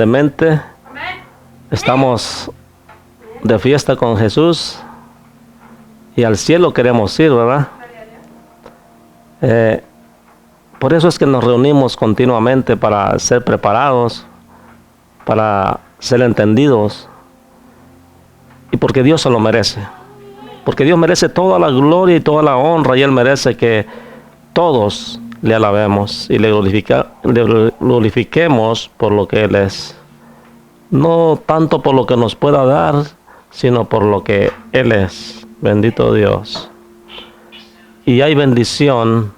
de mente. Estamos de fiesta con Jesús y al cielo queremos ir, ¿verdad? Por eso es que nos reunimos continuamente para ser preparados, para ser entendidos y porque Dios se lo merece. Porque Dios merece toda la gloria y toda la honra y Él merece que todos le alabemos y le glorifiquemos por lo que Él es. No tanto por lo que nos pueda dar, sino por lo que Él es. Bendito Dios. Y hay bendición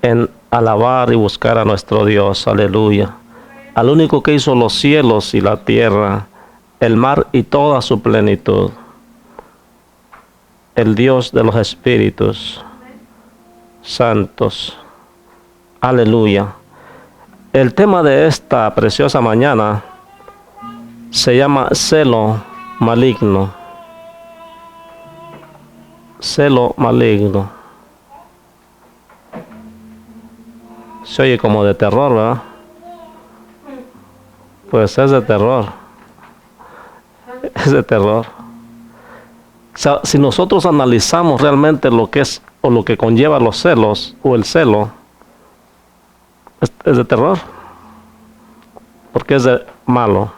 en alabar y buscar a nuestro Dios. Aleluya. Al único que hizo los cielos y la tierra, el mar y toda su plenitud. El Dios de los espíritus santos. Aleluya. El tema de esta preciosa mañana se llama celo maligno. Celo maligno. Se oye como de terror, ¿verdad? Pues es de terror. Es de terror. O sea, si nosotros analizamos realmente lo que es o lo que conlleva los celos o el celo, es de terror. Porque es de malo.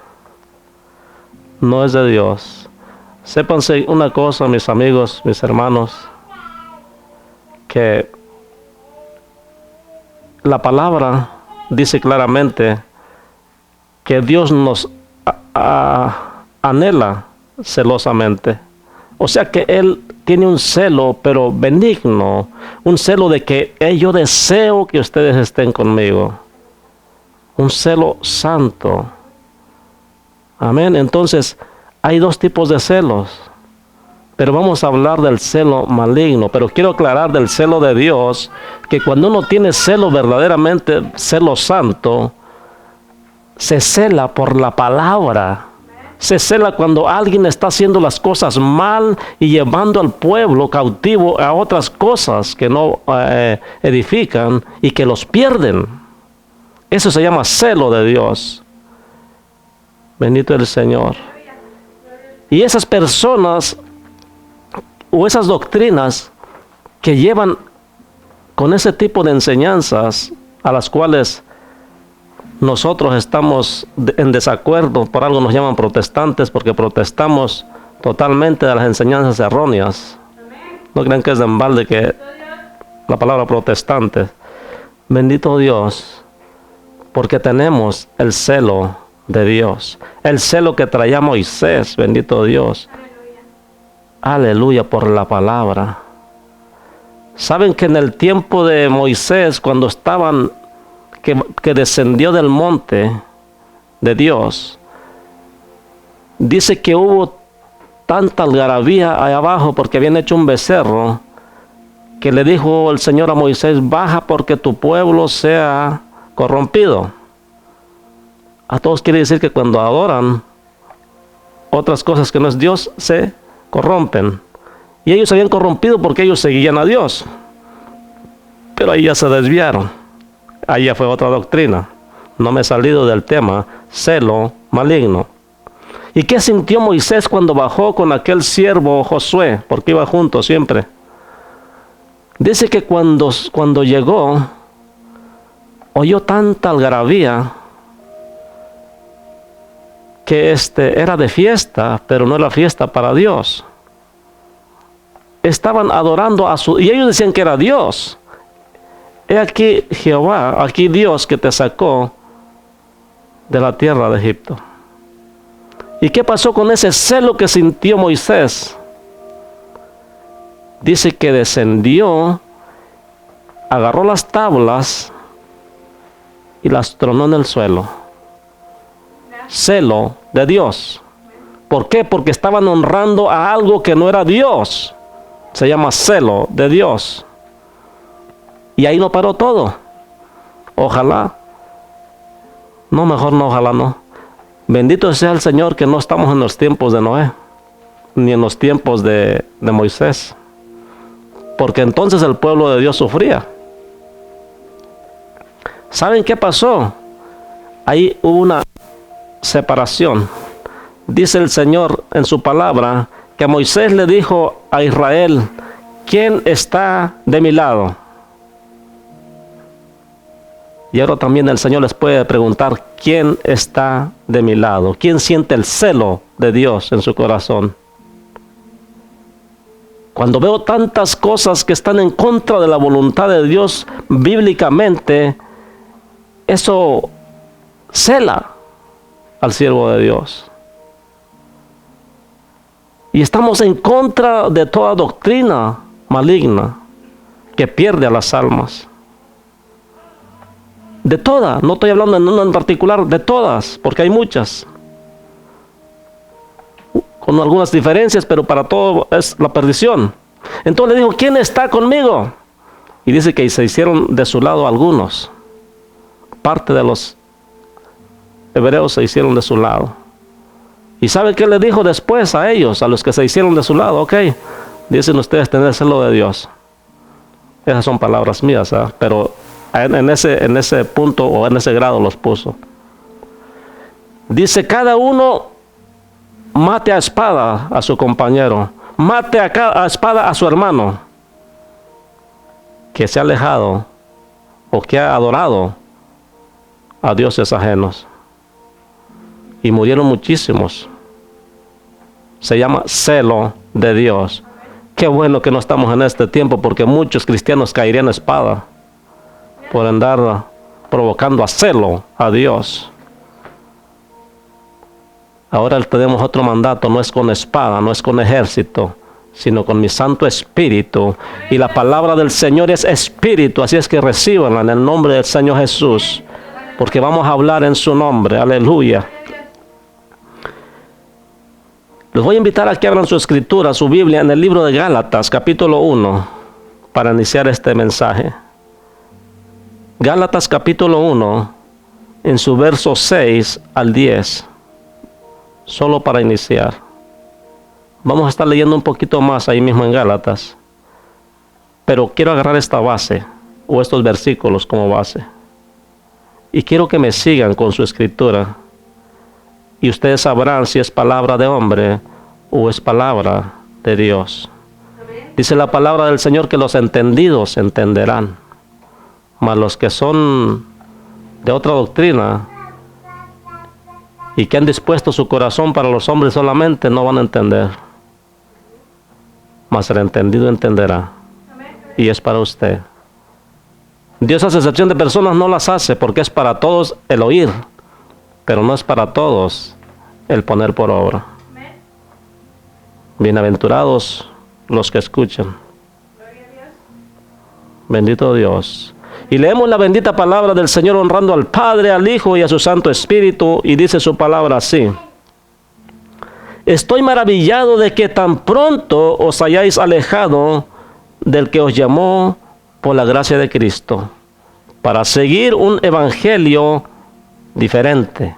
No es de Dios. Sépanse una cosa, mis amigos, mis hermanos, que la palabra dice claramente que Dios nos anhela celosamente. O sea que Él tiene un celo, pero benigno, un celo de que yo deseo que ustedes estén conmigo. Un celo santo. Amén. Entonces, hay dos tipos de celos. Pero vamos a hablar del celo maligno. Pero quiero aclarar del celo de Dios, que cuando uno tiene celo verdaderamente, celo santo, se cela por la palabra. Se cela cuando alguien está haciendo las cosas mal y llevando al pueblo cautivo a otras cosas que no edifican y que los pierden. Eso se llama celo de Dios. Bendito el Señor. Y esas personas o esas doctrinas que llevan con ese tipo de enseñanzas a las cuales nosotros estamos en desacuerdo, por algo nos llaman protestantes, porque protestamos totalmente de las enseñanzas erróneas. No crean que es de embalde que la palabra protestante. Bendito Dios, porque tenemos el celo de Dios, el celo que traía Moisés, bendito Dios. Aleluya por la palabra. Saben que en el tiempo de Moisés, cuando estaban que descendió del monte de Dios, dice que hubo tanta algarabía allá abajo porque habían hecho un becerro, que le dijo el Señor a Moisés: baja porque tu pueblo sea corrompido. A todos quiere decir que cuando adoran otras cosas que no es Dios, se corrompen. Y ellos se habían corrompido porque ellos seguían a Dios, pero ahí ya se desviaron. Ahí ya fue otra doctrina. No me he salido del tema. Celo maligno. ¿Y qué sintió Moisés cuando bajó con aquel siervo Josué? Porque iba junto siempre. Dice que cuando llegó, oyó tanta algarabía que era de fiesta, pero no era fiesta para Dios. Estaban adorando y ellos decían que era Dios. He aquí Jehová, aquí Dios que te sacó de la tierra de Egipto. ¿Y qué pasó con ese celo que sintió Moisés? Dice que descendió, agarró las tablas y las tronó en el suelo. Celo de Dios. ¿Por qué? Porque estaban honrando a algo que no era Dios. Se llama celo de Dios. Y ahí no paró todo. Ojalá. No, mejor no, ojalá no. Bendito sea el Señor que no estamos en los tiempos de Noé, ni en los tiempos de Moisés. Porque entonces el pueblo de Dios sufría. ¿Saben qué pasó? Ahí hubo una separación. Dice el Señor en su palabra que Moisés le dijo a Israel: ¿quién está de mi lado? Y ahora también el Señor les puede preguntar: ¿quién está de mi lado? ¿Quién siente el celo de Dios en su corazón? Cuando veo tantas cosas que están en contra de la voluntad de Dios bíblicamente, eso cela al siervo de Dios. Y estamos en contra de toda doctrina maligna que pierde a las almas. De todas, no estoy hablando en una en particular, de todas, porque hay muchas. Con algunas diferencias, pero para todo es la perdición. Entonces le dijo: ¿quién está conmigo? Y dice que se hicieron de su lado algunos. Parte de los hebreos se hicieron de su lado. ¿Y sabe qué le dijo después a ellos, a los que se hicieron de su lado? Ok, dicen ustedes tener celo de Dios. Esas son palabras mías, ¿eh? Pero en ese punto o en ese grado los puso. Dice: cada uno mate a espada a su compañero, mate a espada a su hermano que se ha alejado o que ha adorado a dioses ajenos. Y murieron muchísimos. Se llama celo de Dios. Qué bueno que no estamos en este tiempo, porque muchos cristianos caerían a espada por andar provocando a celo a Dios. Ahora tenemos otro mandato: no es con espada, no es con ejército, sino con mi Santo Espíritu. Y la palabra del Señor es Espíritu, así es que recíbanla en el nombre del Señor Jesús, porque vamos a hablar en su nombre. Aleluya. Les voy a invitar a que abran su escritura, su Biblia, en el libro de Gálatas, capítulo 1, para iniciar este mensaje. Gálatas, capítulo 1, en su verso 6 al 10. Solo para iniciar. Vamos a estar leyendo un poquito más ahí mismo en Gálatas. Pero quiero agarrar esta base, o estos versículos como base. Y quiero que me sigan con su escritura. Y ustedes sabrán si es palabra de hombre o es palabra de Dios. Dice la palabra del Señor que los entendidos entenderán, mas los que son de otra doctrina y que han dispuesto su corazón para los hombres solamente, no van a entender. Mas el entendido entenderá. Y es para usted. Dios hace excepción de personas, no las hace, porque es para todos el oír, pero no es para todos el poner por obra. Bienaventurados los que escuchan. Bendito Dios. Y leemos la bendita palabra del Señor, honrando al Padre, al Hijo y a su Santo Espíritu. Y dice su palabra así: estoy maravillado de que tan pronto os hayáis alejado del que os llamó por la gracia de Cristo, para seguir un evangelio diferente.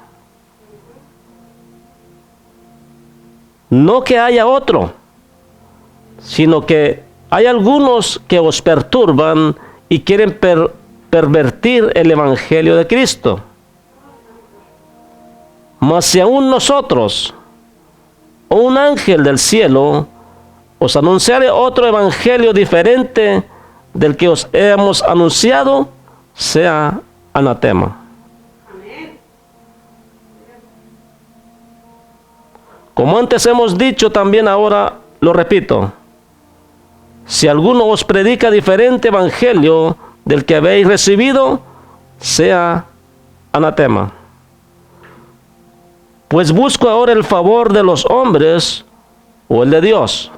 No que haya otro, sino que hay algunos que os perturban y quieren pervertir el evangelio de Cristo. Mas si aún nosotros o un ángel del cielo os anunciare otro evangelio diferente del que os hemos anunciado, sea anatema. Como antes hemos dicho, también ahora lo repito: si alguno os predica diferente evangelio del que habéis recibido, sea anatema. Pues busco ahora el favor de los hombres o el de Dios.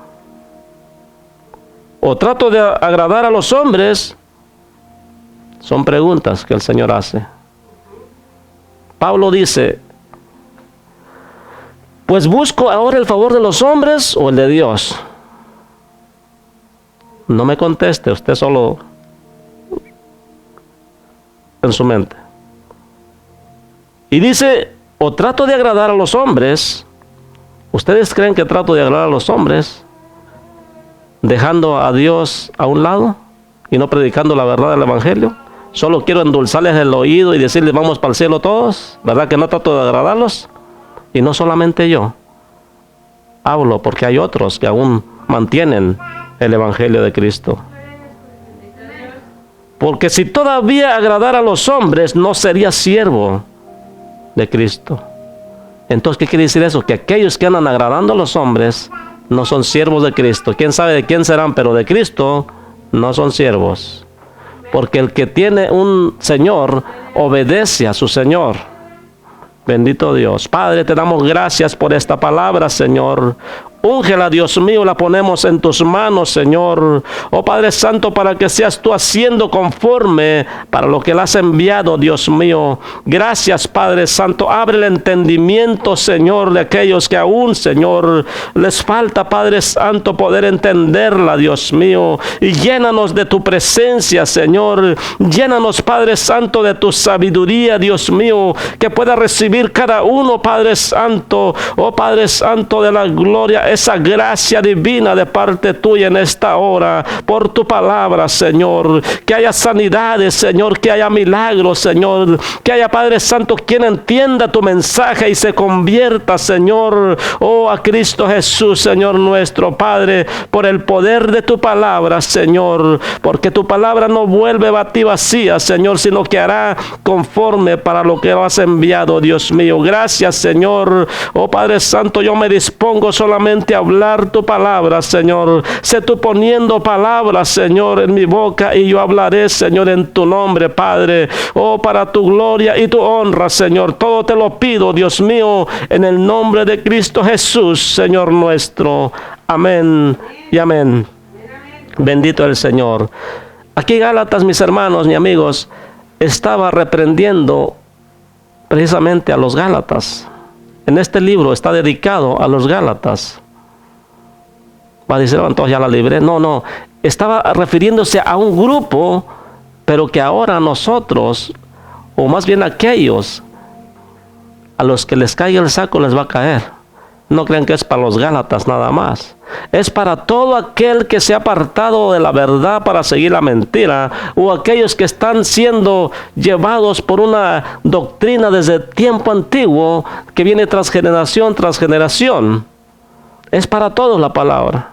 O trato de agradar a los hombres. Son preguntas que el Señor hace. Pablo dice: pues busco ahora el favor de los hombres o el de Dios. No me conteste, usted solo en su mente. Y dice: o trato de agradar a los hombres. ¿Ustedes creen que trato de agradar a los hombres dejando a Dios a un lado y no predicando la verdad del evangelio? Solo quiero endulzarles el oído y decirles: vamos para el cielo todos. ¿Verdad que no trato de agradarlos? Y no solamente yo. Hablo porque hay otros que aún mantienen el Evangelio de Cristo. Porque si todavía agradara a los hombres, no sería siervo de Cristo. Entonces, ¿qué quiere decir eso? Que aquellos que andan agradando a los hombres no son siervos de Cristo. ¿Quién sabe de quién serán? Pero de Cristo no son siervos. Porque el que tiene un Señor, obedece a su Señor. Bendito Dios. Padre, te damos gracias por esta palabra, Señor. Úngela, Dios mío, la ponemos en tus manos, Señor. Oh Padre Santo, para que seas tú haciendo conforme para lo que le has enviado, Dios mío. Gracias, Padre Santo. Abre el entendimiento, Señor, de aquellos que aún, Señor, les falta, Padre Santo, poder entenderla, Dios mío. Y llénanos de tu presencia, Señor. Llénanos, Padre Santo, de tu sabiduría, Dios mío, que pueda recibir cada uno, Padre Santo. Oh Padre Santo de la gloria, esa gracia divina de parte tuya en esta hora, por tu palabra, Señor. Que haya sanidades, Señor, que haya milagros, Señor. Que haya, Padre Santo, quien entienda tu mensaje y se convierta, Señor, oh, a Cristo Jesús, Señor nuestro Padre, por el poder de tu palabra, Señor. Porque tu palabra no vuelve vacía, Señor, sino que hará conforme para lo que has enviado, Dios mío. Gracias, Señor. Oh, Padre Santo, yo me dispongo solamente a hablar tu palabra, Señor. Sé tú poniendo palabras, Señor, en mi boca, y yo hablaré, Señor, en tu nombre, Padre. Oh, para tu gloria y tu honra, Señor. Todo te lo pido, Dios mío, en el nombre de Cristo Jesús, Señor nuestro. Amén y amén. Bendito el Señor. Aquí Gálatas, mis hermanos, mis amigos, estaba reprendiendo precisamente a los Gálatas. En este libro está dedicado a los Gálatas. Va a decir, entonces ya la libré. No. Estaba refiriéndose a un grupo, pero que ahora nosotros, o más bien aquellos a los que les caiga el saco, les va a caer. No crean que es para los Gálatas nada más. Es para todo aquel que se ha apartado de la verdad para seguir la mentira, o aquellos que están siendo llevados por una doctrina desde tiempo antiguo que viene tras generación. Es para todos la palabra.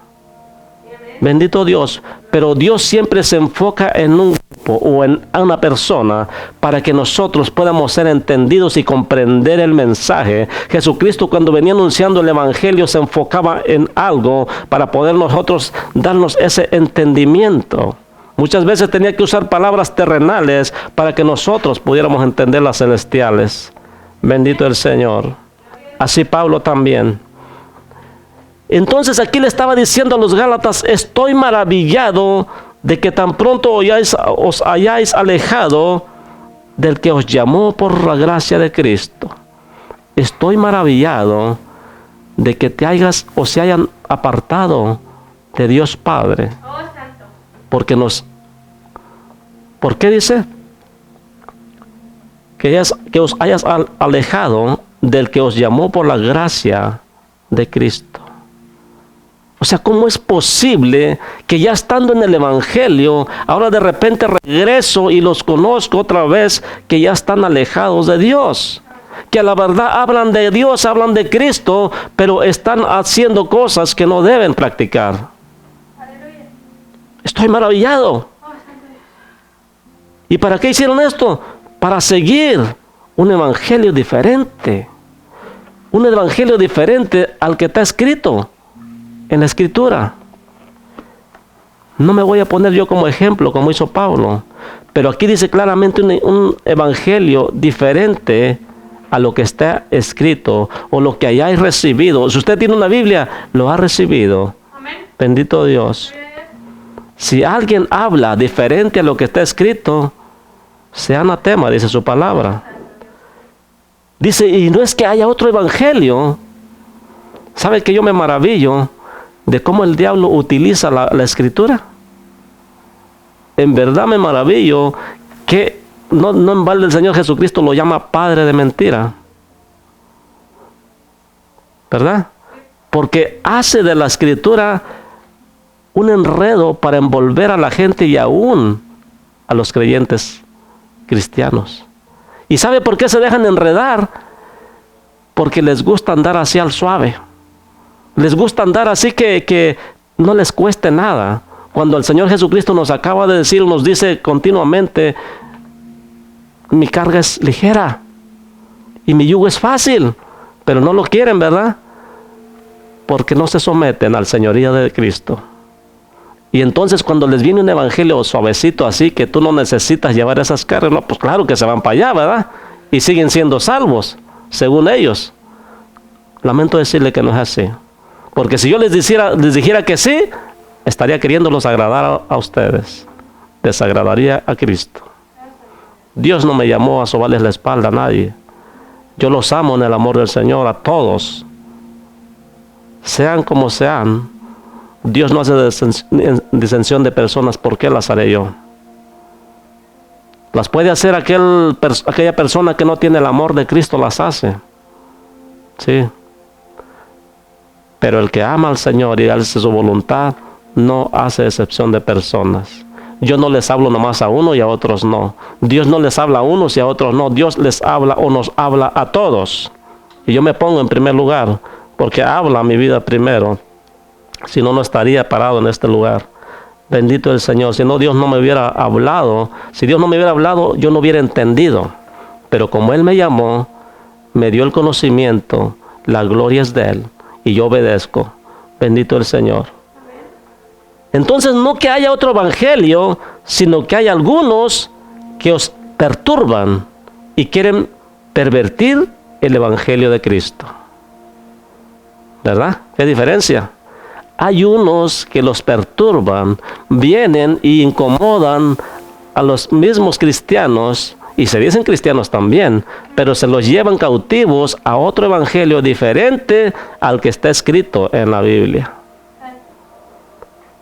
Bendito Dios. Pero Dios siempre se enfoca en un grupo o en una persona para que nosotros podamos ser entendidos y comprender el mensaje. Jesucristo, cuando venía anunciando el Evangelio, se enfocaba en algo para poder nosotros darnos ese entendimiento. Muchas veces tenía que usar palabras terrenales para que nosotros pudiéramos entender las celestiales. Bendito el Señor. Así Pablo también. Entonces aquí le estaba diciendo a los Gálatas: estoy maravillado de que tan pronto os hayáis alejado del que os llamó por la gracia de Cristo. Estoy maravillado de que se hayan apartado de Dios Padre. ¿Por qué dice? Que os hayas alejado del que os llamó por la gracia de Cristo. O sea, ¿cómo es posible que ya estando en el Evangelio, ahora de repente regreso y los conozco otra vez, que ya están alejados de Dios? Que a la verdad hablan de Dios, hablan de Cristo, pero están haciendo cosas que no deben practicar. Estoy maravillado. ¿Y para qué hicieron esto? Para seguir un evangelio diferente. Un evangelio diferente al que está escrito en la Escritura. No me voy a poner yo como ejemplo, como hizo Pablo, pero aquí dice claramente un evangelio diferente a lo que está escrito o lo que hayáis recibido. Si usted tiene una Biblia, lo ha recibido. Amén. Bendito Dios. Si alguien habla diferente a lo que está escrito, sea anatema, dice su palabra. Dice, y no es que haya otro evangelio. ¿Sabe que yo me maravillo de cómo el diablo utiliza la Escritura? En verdad me maravillo que no en balde el Señor Jesucristo lo llama padre de mentira. ¿Verdad? Porque hace de la Escritura un enredo para envolver a la gente y aún a los creyentes cristianos. ¿Y sabe por qué se dejan enredar? porque les gusta andar así al suave. Les gusta andar así que no les cueste nada. Cuando el Señor Jesucristo nos acaba de decir, nos dice continuamente, mi carga es ligera y mi yugo es fácil, pero no lo quieren, ¿verdad? Porque no se someten al señorío de Cristo. Y entonces cuando les viene un evangelio suavecito así, que tú no necesitas llevar esas cargas, no, pues claro que se van para allá, ¿verdad? Y siguen siendo salvos, según ellos. Lamento decirle que no es así. Porque si yo les dijera que sí, estaría queriéndolos agradar a ustedes. Desagradaría a Cristo. Dios no me llamó a sobarles la espalda a nadie. Yo los amo en el amor del Señor a todos. Sean como sean, Dios no hace disensión de personas. ¿Por qué las haré yo? Las puede hacer aquella persona que no tiene el amor de Cristo, las hace. Sí. Pero el que ama al Señor y hace su voluntad, no hace excepción de personas. Yo no les hablo nomás a uno y a otros no. Dios no les habla a unos y a otros no. Dios les habla o nos habla a todos. Y yo me pongo en primer lugar, porque habla mi vida primero. Si no, no estaría parado en este lugar. Bendito el Señor. Si no, Dios no me hubiera hablado. Si Dios no me hubiera hablado, yo no hubiera entendido. Pero como Él me llamó, me dio el conocimiento, la gloria es de Él. Y yo obedezco. Bendito el Señor. Entonces no que haya otro evangelio, sino que hay algunos que os perturban y quieren pervertir el evangelio de Cristo. ¿Verdad? ¿Qué diferencia? Hay unos que los perturban, vienen y incomodan a los mismos cristianos, y se dicen cristianos también, pero se los llevan cautivos a otro evangelio diferente al que está escrito en la Biblia.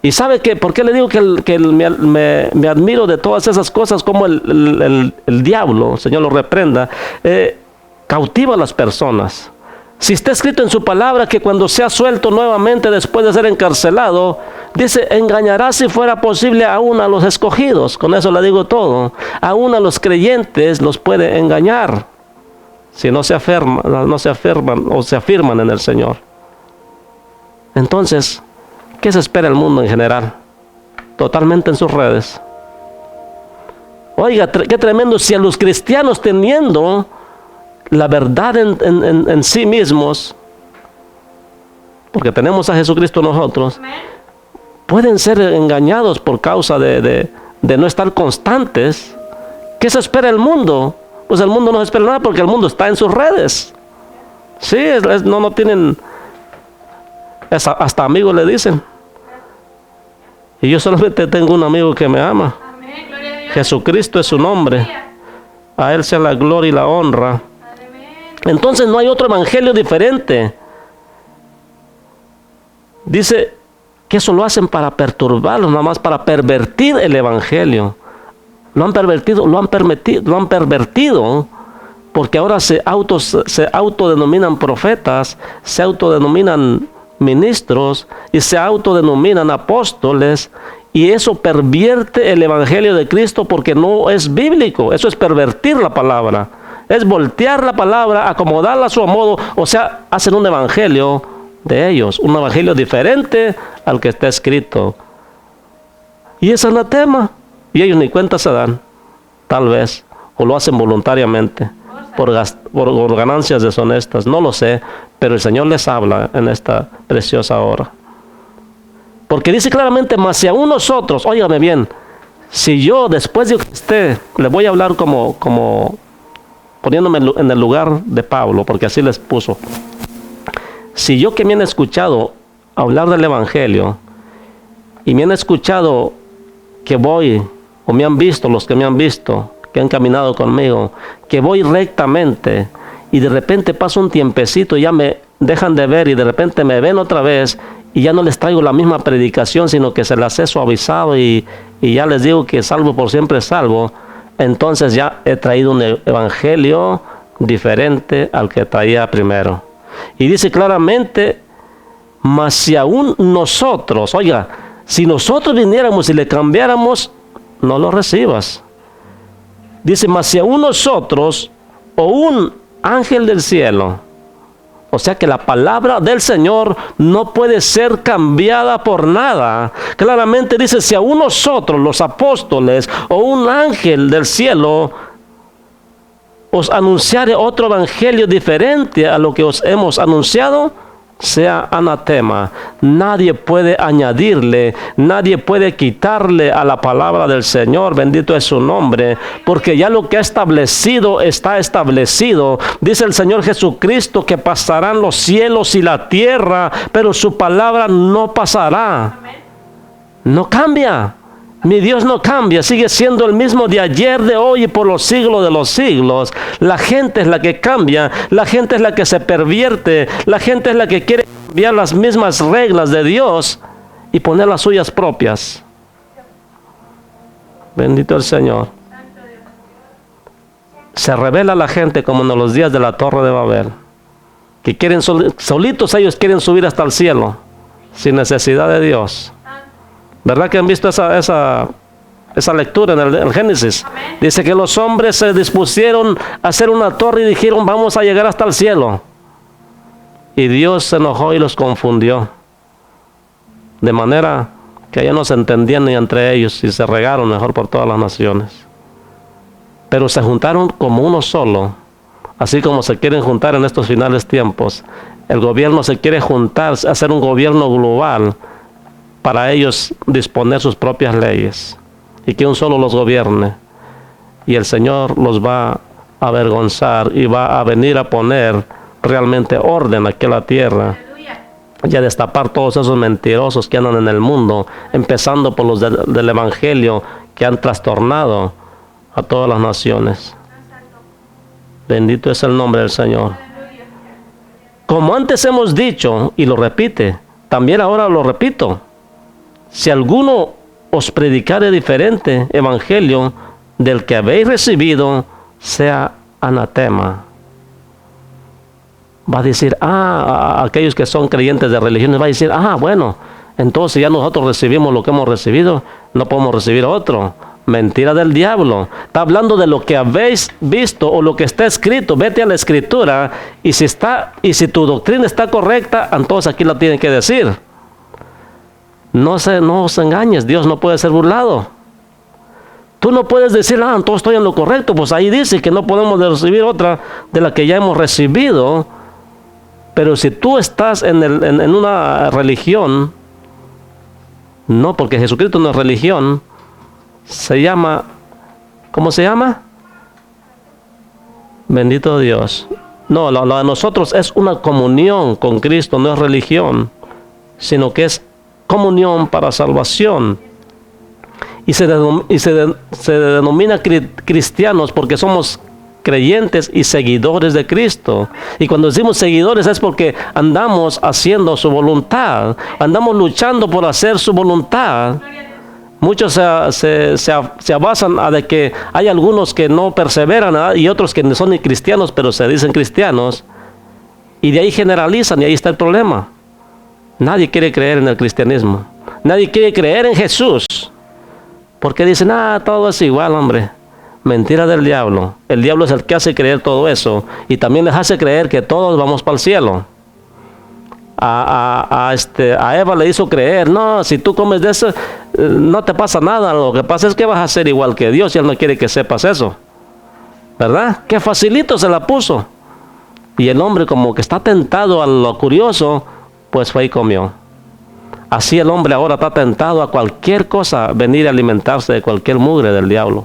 ¿Y sabe qué? ¿Por qué le digo que me admiro de todas esas cosas? Como el diablo, el Señor lo reprenda, cautiva a las personas. Si está escrito en su palabra que cuando sea suelto nuevamente después de ser encarcelado, dice, engañará si fuera posible aún a los escogidos. Con eso le digo todo. Aún a los creyentes los puede engañar si no se afirman o se afirman en el Señor. Entonces, ¿qué se espera el mundo en general? Totalmente en sus redes. Oiga, qué tremendo si a los cristianos teniendo la verdad en sí mismos, porque tenemos a Jesucristo nosotros, pueden ser engañados por causa de no estar constantes. ¿Qué se espera el mundo? Pues el mundo no espera nada porque el mundo está en sus redes. Sí, no tienen, hasta amigos le dicen. Y yo solamente tengo un amigo que me ama. Amén, gloria a Dios. Jesucristo es su nombre. A Él sea la gloria y la honra. Amén. Entonces no hay otro evangelio diferente. Dice que eso lo hacen para perturbarlos, nada más para pervertir el evangelio. Lo han pervertido, lo han pervertido, porque ahora se autodenominan profetas, se autodenominan ministros y se autodenominan apóstoles, y eso pervierte el evangelio de Cristo porque no es bíblico. Eso es pervertir la palabra, es voltear la palabra, acomodarla a su modo. O sea, hacen un evangelio de ellos, un evangelio diferente al que está escrito, y es anatema, y ellos ni cuenta se dan, tal vez, o lo hacen voluntariamente por ganancias deshonestas, no lo sé, pero el Señor les habla en esta preciosa hora. Porque dice claramente, mas si aún nosotros, óigame bien, si yo después de usted, le voy a hablar como poniéndome en el lugar de Pablo, porque así les puso. Si yo que me han escuchado hablar del evangelio, y me han escuchado que voy, o me han visto los que me han visto, que han caminado conmigo, que voy rectamente, y de repente pasa un tiempecito y ya me dejan de ver, y de repente me ven otra vez, y ya no les traigo la misma predicación, sino que se las he suavizado, y ya les digo que salvo por siempre salvo, entonces ya he traído un evangelio diferente al que traía primero. Y dice claramente, mas si aún nosotros, oiga, si nosotros viniéramos y le cambiáramos, no lo recibas. Dice, mas si aún nosotros, o un ángel del cielo, O sea que la palabra del Señor no puede ser cambiada por nada. Claramente dice, si aún nosotros, los apóstoles, o un ángel del cielo, os anunciare otro evangelio diferente a lo que os hemos anunciado, sea anatema. Nadie puede añadirle, nadie puede quitarle a la palabra del Señor, bendito es su nombre, porque ya lo que ha establecido está establecido. Dice el Señor Jesucristo que pasarán los cielos y la tierra, pero su palabra no pasará. No cambia. Mi Dios no cambia, sigue siendo el mismo de ayer, de hoy y por los siglos de los siglos. La gente es la que cambia, la gente es la que se pervierte, la gente es la que quiere cambiar las mismas reglas de Dios y poner las suyas propias. Bendito el Señor. Se revela la gente como en los días de la Torre de Babel, que quieren solitos ellos quieren subir hasta el cielo, sin necesidad de Dios. ¿Verdad que han visto esa lectura en el Génesis? Amén. Dice que los hombres se dispusieron a hacer una torre y dijeron, vamos a llegar hasta el cielo. Y Dios se enojó y los confundió. De manera que ya no se entendían ni entre ellos y se regaron mejor por todas las naciones. Pero se juntaron como uno solo, así como se quieren juntar en estos finales tiempos. El gobierno se quiere juntar, hacer un gobierno global, para ellos disponer sus propias leyes y que un solo los gobierne, y el Señor los va a avergonzar y va a venir a poner realmente orden aquí en la tierra. Aleluya. Y a destapar todos esos mentirosos que andan en el mundo, empezando por los del Evangelio, que han trastornado a todas las naciones. Bendito es el nombre del Señor. Aleluya. Como antes hemos dicho, y lo repite, también ahora lo repito, si alguno os predicare diferente evangelio del que habéis recibido, sea anatema. Va a decir, aquellos que son creyentes de religiones, va a decir, bueno, entonces ya nosotros recibimos lo que hemos recibido, no podemos recibir otro. Mentira del diablo. Está hablando de lo que habéis visto o lo que está escrito. Vete a la escritura y si tu doctrina está correcta, entonces aquí la tienen que decir. No os engañes, Dios no puede ser burlado. Tú no puedes decir, entonces estoy en lo correcto, pues ahí dice que no podemos recibir otra de la que ya hemos recibido. Pero si tú estás en una religión, no, porque Jesucristo no es religión, se llama, ¿cómo se llama? Bendito Dios. No, lo de nosotros es una comunión con Cristo, no es religión, sino que es comunión para salvación. Y se denomina cristianos porque somos creyentes y seguidores de Cristo. Y cuando decimos seguidores es porque andamos haciendo su voluntad, andamos luchando por hacer su voluntad. Muchos se basan a de que hay algunos que no perseveran, y otros que no son ni cristianos pero se dicen cristianos, y de ahí generalizan, y ahí está el problema. Nadie quiere creer en el cristianismo. Nadie quiere creer en Jesús. Porque dicen, todo es igual, hombre. Mentira del diablo. El diablo es el que hace creer todo eso. Y también les hace creer que todos vamos para el cielo. A Eva le hizo creer, no, si tú comes de eso, no te pasa nada. Lo que pasa es que vas a ser igual que Dios y Él no quiere que sepas eso. ¿Verdad? Qué facilito se la puso. Y el hombre, como que está tentado a lo curioso, pues fue y comió. Así el hombre ahora está tentado a cualquier cosa, venir a alimentarse de cualquier mugre del diablo.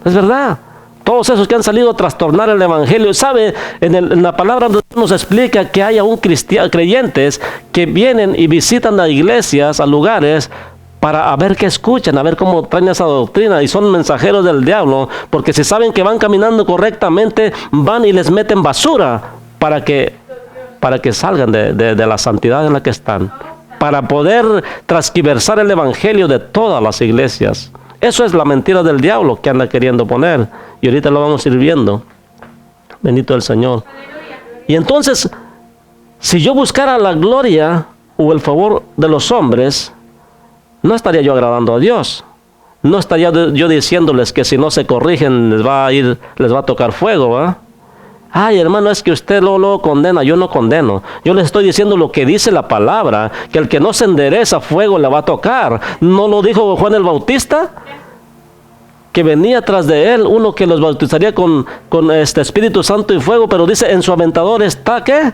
Es verdad. Todos esos que han salido a trastornar el evangelio, ¿sabe? En la palabra nos explica que hay aún creyentes que vienen y visitan a iglesias, a lugares, para ver qué escuchan, a ver cómo traen esa doctrina, y son mensajeros del diablo, porque si saben que van caminando correctamente, van y les meten basura para que salgan de la santidad en la que están, para poder transquiversar el evangelio de todas las iglesias. Eso es la mentira del diablo que anda queriendo poner, y ahorita lo vamos a ir viendo. Bendito el Señor. Y entonces, si yo buscara la gloria o el favor de los hombres, no estaría yo agradando a Dios. No estaría yo diciéndoles que si no se corrigen les va a tocar fuego, ¿verdad? Ay, hermano, es que usted lo condena. Yo no condeno. Yo les estoy diciendo lo que dice la palabra, que el que no se endereza, fuego le va a tocar. ¿No lo dijo Juan el Bautista? Que venía tras de él uno que los bautizaría con este Espíritu Santo y fuego, pero dice, en su aventador está, ¿qué?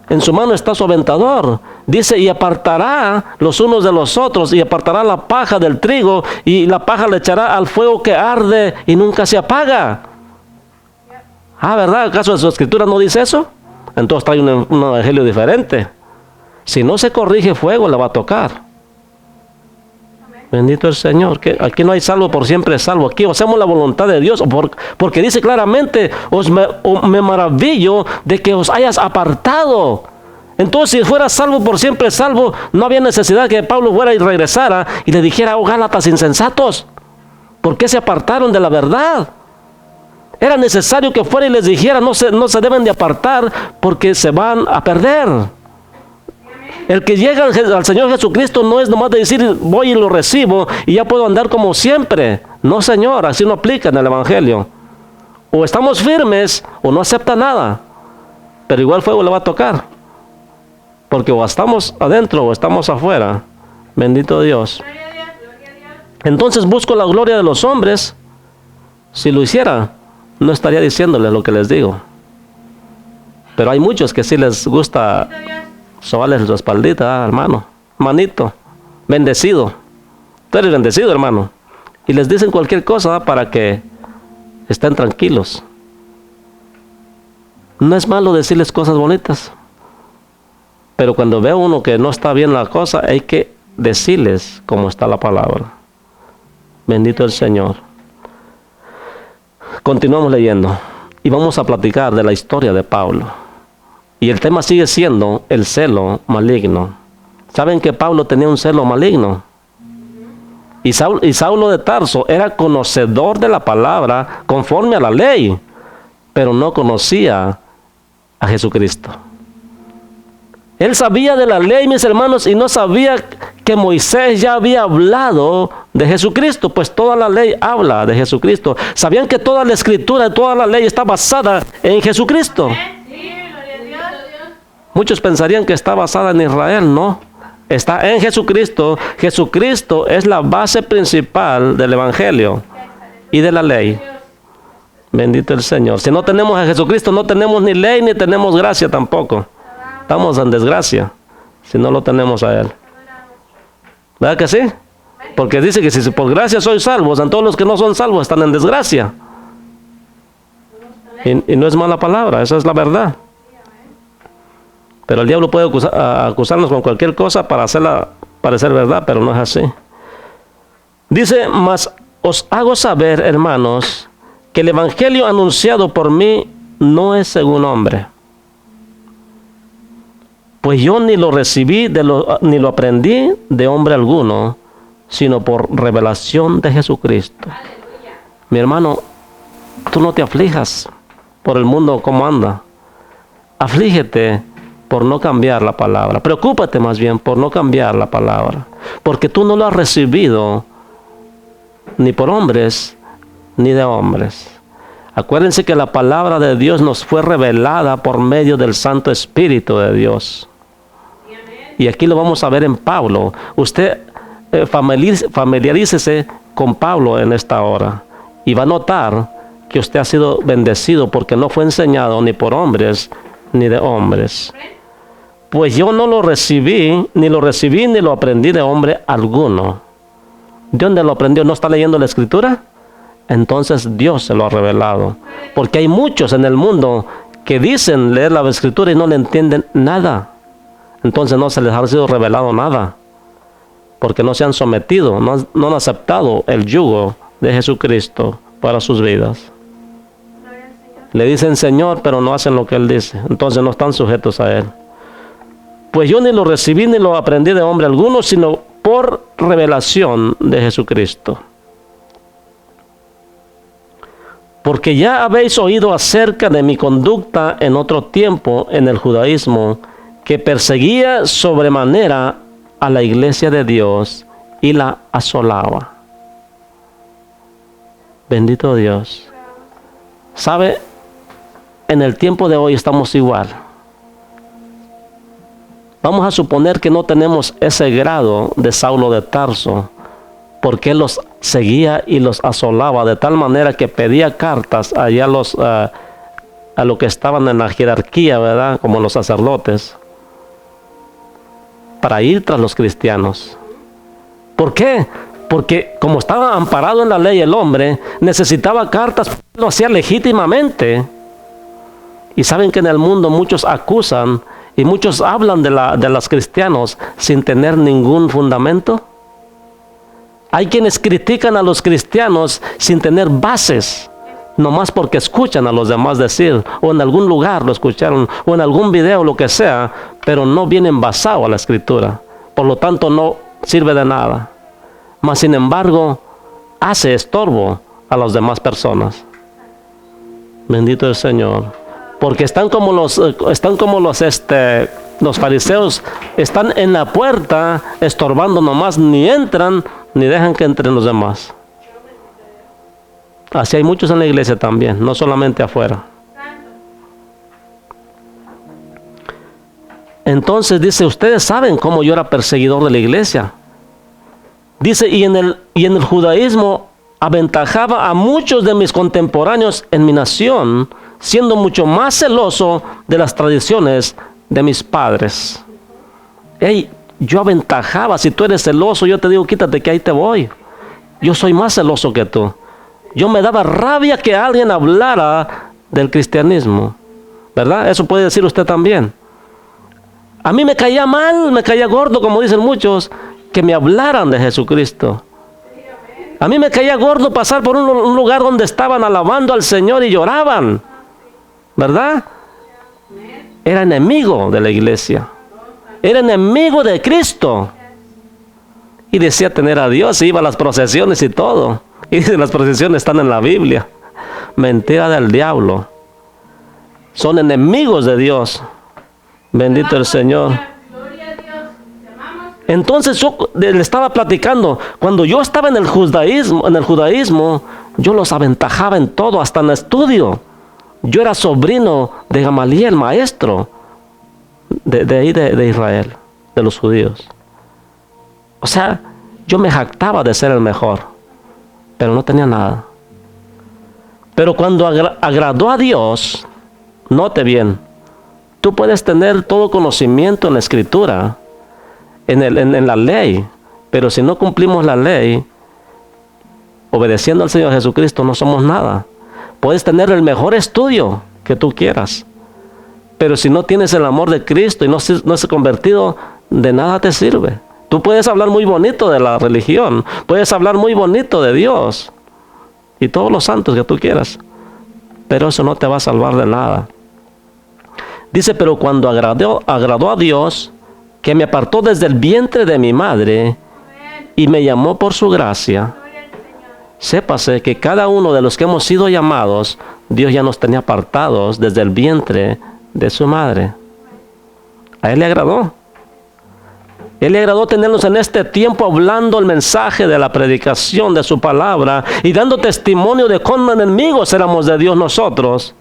En su mano está su aventador. Dice, y apartará los unos de los otros, y apartará la paja del trigo, y la paja le echará al fuego que arde y nunca se apaga. Ah, ¿verdad? ¿Acaso en su escritura no dice eso? Entonces trae un evangelio diferente. Si no se corrige, fuego le va a tocar. Bendito el Señor, que aquí no hay salvo por siempre salvo. Aquí hacemos la voluntad de Dios, porque dice claramente, me maravillo de que os hayas apartado. Entonces, si fuera salvo por siempre salvo, no había necesidad que Pablo fuera y regresara y le dijera, oh Gálatas insensatos, ¿por qué se apartaron de la verdad? Era necesario que fuera y les dijera, no se deben de apartar porque se van a perder. El que llega al Señor Jesucristo no es nomás de decir, voy y lo recibo y ya puedo andar como siempre. No, Señor, así no aplica en el Evangelio. O estamos firmes o no acepta nada. Pero igual fuego le va a tocar. Porque o estamos adentro o estamos afuera. Bendito Dios. Entonces busco la gloria de los hombres. Si lo hiciera, no estaría diciéndoles lo que les digo. Pero hay muchos que sí les gusta sobarles su espaldita, hermano, manito, bendecido. Tú eres bendecido, hermano. Y les dicen cualquier cosa para que estén tranquilos. No es malo decirles cosas bonitas. Pero cuando veo uno que no está bien la cosa, hay que decirles cómo está la palabra. Bendito el Señor. Continuamos leyendo. Y vamos a platicar de la historia de Pablo. Y el tema sigue siendo el celo maligno. ¿Saben que Pablo tenía un celo maligno? Y Saulo de Tarso era conocedor de la palabra conforme a la ley, pero no conocía a Jesucristo. Él sabía de la ley, mis hermanos, y no sabía que Moisés ya había hablado de Jesucristo, pues toda la ley habla de Jesucristo. Sabían que toda la escritura, toda la ley está basada en Jesucristo. Muchos pensarían que está basada en Israel, no. Está en Jesucristo. Jesucristo es la base principal del Evangelio y de la ley. Bendito el Señor. Si no tenemos a Jesucristo, no tenemos ni ley ni tenemos gracia tampoco. Estamos en desgracia si no lo tenemos a Él. ¿Verdad que sí? Porque dice que si por gracia sois salvos, en todos los que no son salvos están en desgracia. Y no es mala palabra, esa es la verdad. Pero el diablo puede acusarnos con cualquier cosa para hacerla parecer verdad, pero no es así. Dice, mas os hago saber, hermanos, que el evangelio anunciado por mí no es según hombre. Pues yo ni lo recibí, ni lo aprendí de hombre alguno, sino por revelación de Jesucristo. Mi hermano, tú no te aflijas por el mundo como anda. Aflígete por no cambiar la palabra. Preocúpate más bien por no cambiar la palabra. Porque tú no lo has recibido ni por hombres ni de hombres. Acuérdense que la palabra de Dios nos fue revelada por medio del Santo Espíritu de Dios. Y aquí lo vamos a ver en Pablo. Usted familiarícese con Pablo en esta hora. Y va a notar que usted ha sido bendecido porque no fue enseñado ni por hombres ni de hombres. Pues yo no lo recibí, ni lo aprendí de hombre alguno. ¿De dónde lo aprendió? ¿No está leyendo la Escritura? Entonces Dios se lo ha revelado. Porque hay muchos en el mundo que dicen leer la Escritura y no le entienden nada. Entonces no se les ha sido revelado nada. Porque no se han sometido, no han aceptado el yugo de Jesucristo para sus vidas. Le dicen Señor, pero no hacen lo que Él dice. Entonces no están sujetos a Él. Pues yo ni lo recibí ni lo aprendí de hombre alguno, sino por revelación de Jesucristo. Porque ya habéis oído acerca de mi conducta en otro tiempo en el judaísmo, que perseguía sobremanera a la iglesia de Dios y la asolaba. Bendito Dios. ¿Sabe? en el tiempo de hoy estamos igual. Vamos a suponer que no tenemos ese grado de Saulo de Tarso, porque él los seguía y los asolaba de tal manera que pedía cartas allá a los que estaban en la jerarquía, ¿verdad? Como los sacerdotes, para ir tras los cristianos. ¿Por qué? Porque como estaba amparado en la ley el hombre, necesitaba cartas, lo hacía legítimamente. Y saben que en el mundo muchos acusan y muchos hablan de los cristianos sin tener ningún fundamento. Hay quienes critican a los cristianos sin tener bases, nomás porque escuchan a los demás decir, o en algún lugar lo escucharon, o en algún video, lo que sea, pero no vienen basado a la Escritura. Por lo tanto, no sirve de nada. Mas, sin embargo, hace estorbo a las demás personas. Bendito el Señor. Porque están como los fariseos, están en la puerta estorbando nomás, ni entran, ni dejan que entren los demás. Así hay muchos en la iglesia también, no solamente afuera. Entonces dice, ustedes saben cómo yo era perseguidor de la iglesia. Dice, y en el judaísmo aventajaba a muchos de mis contemporáneos en mi nación, siendo mucho más celoso de las tradiciones de mis padres. Hey, yo aventajaba, si tú eres celoso, yo te digo, quítate que ahí te voy. Yo soy más celoso que tú. Yo me daba rabia que alguien hablara del cristianismo, ¿verdad? Eso puede decir usted también. A mí me caía mal, me caía gordo, como dicen muchos, que me hablaran de Jesucristo. A mí me caía gordo pasar por un lugar donde estaban alabando al Señor y lloraban, ¿verdad? Era enemigo de la iglesia. Era enemigo de Cristo. Y decía tener a Dios, iba a las procesiones y todo. Y las procesiones están en la Biblia. Mentira del diablo. Son enemigos de Dios. Bendito el Señor. Entonces yo le estaba platicando, cuando yo estaba en el judaísmo, yo los aventajaba en todo, hasta en el estudio. Yo era sobrino de Gamaliel, maestro de ahí de Israel, de los judíos. O sea, yo me jactaba de ser el mejor, pero no tenía nada. Pero cuando agradó a Dios, note bien, tú puedes tener todo conocimiento en la Escritura, en la ley, pero si no cumplimos la ley, obedeciendo al Señor Jesucristo, no somos nada. Puedes tener el mejor estudio que tú quieras, pero si no tienes el amor de Cristo y no has convertido, de nada te sirve. Tú puedes hablar muy bonito de la religión, puedes hablar muy bonito de Dios y todos los santos que tú quieras, pero eso no te va a salvar de nada. Dice, pero cuando agradó a Dios, que me apartó desde el vientre de mi madre y me llamó por su gracia. Sépase que cada uno de los que hemos sido llamados, Dios ya nos tenía apartados desde el vientre de su madre. A Él le agradó. Él le agradó tenernos en este tiempo hablando el mensaje de la predicación de su palabra y dando testimonio de cuán enemigos éramos de Dios nosotros.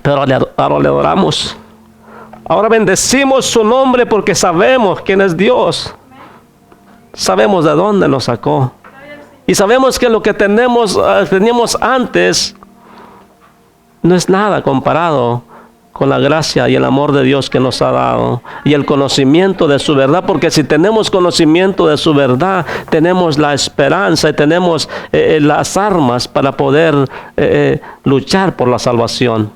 Pero ahora le adoramos. Ahora bendecimos su nombre porque sabemos quién es Dios. Sabemos de dónde nos sacó. Y sabemos que lo que teníamos antes no es nada comparado con la gracia y el amor de Dios que nos ha dado. Y el conocimiento de su verdad. Porque si tenemos conocimiento de su verdad, tenemos la esperanza y tenemos las armas para poder luchar por la salvación.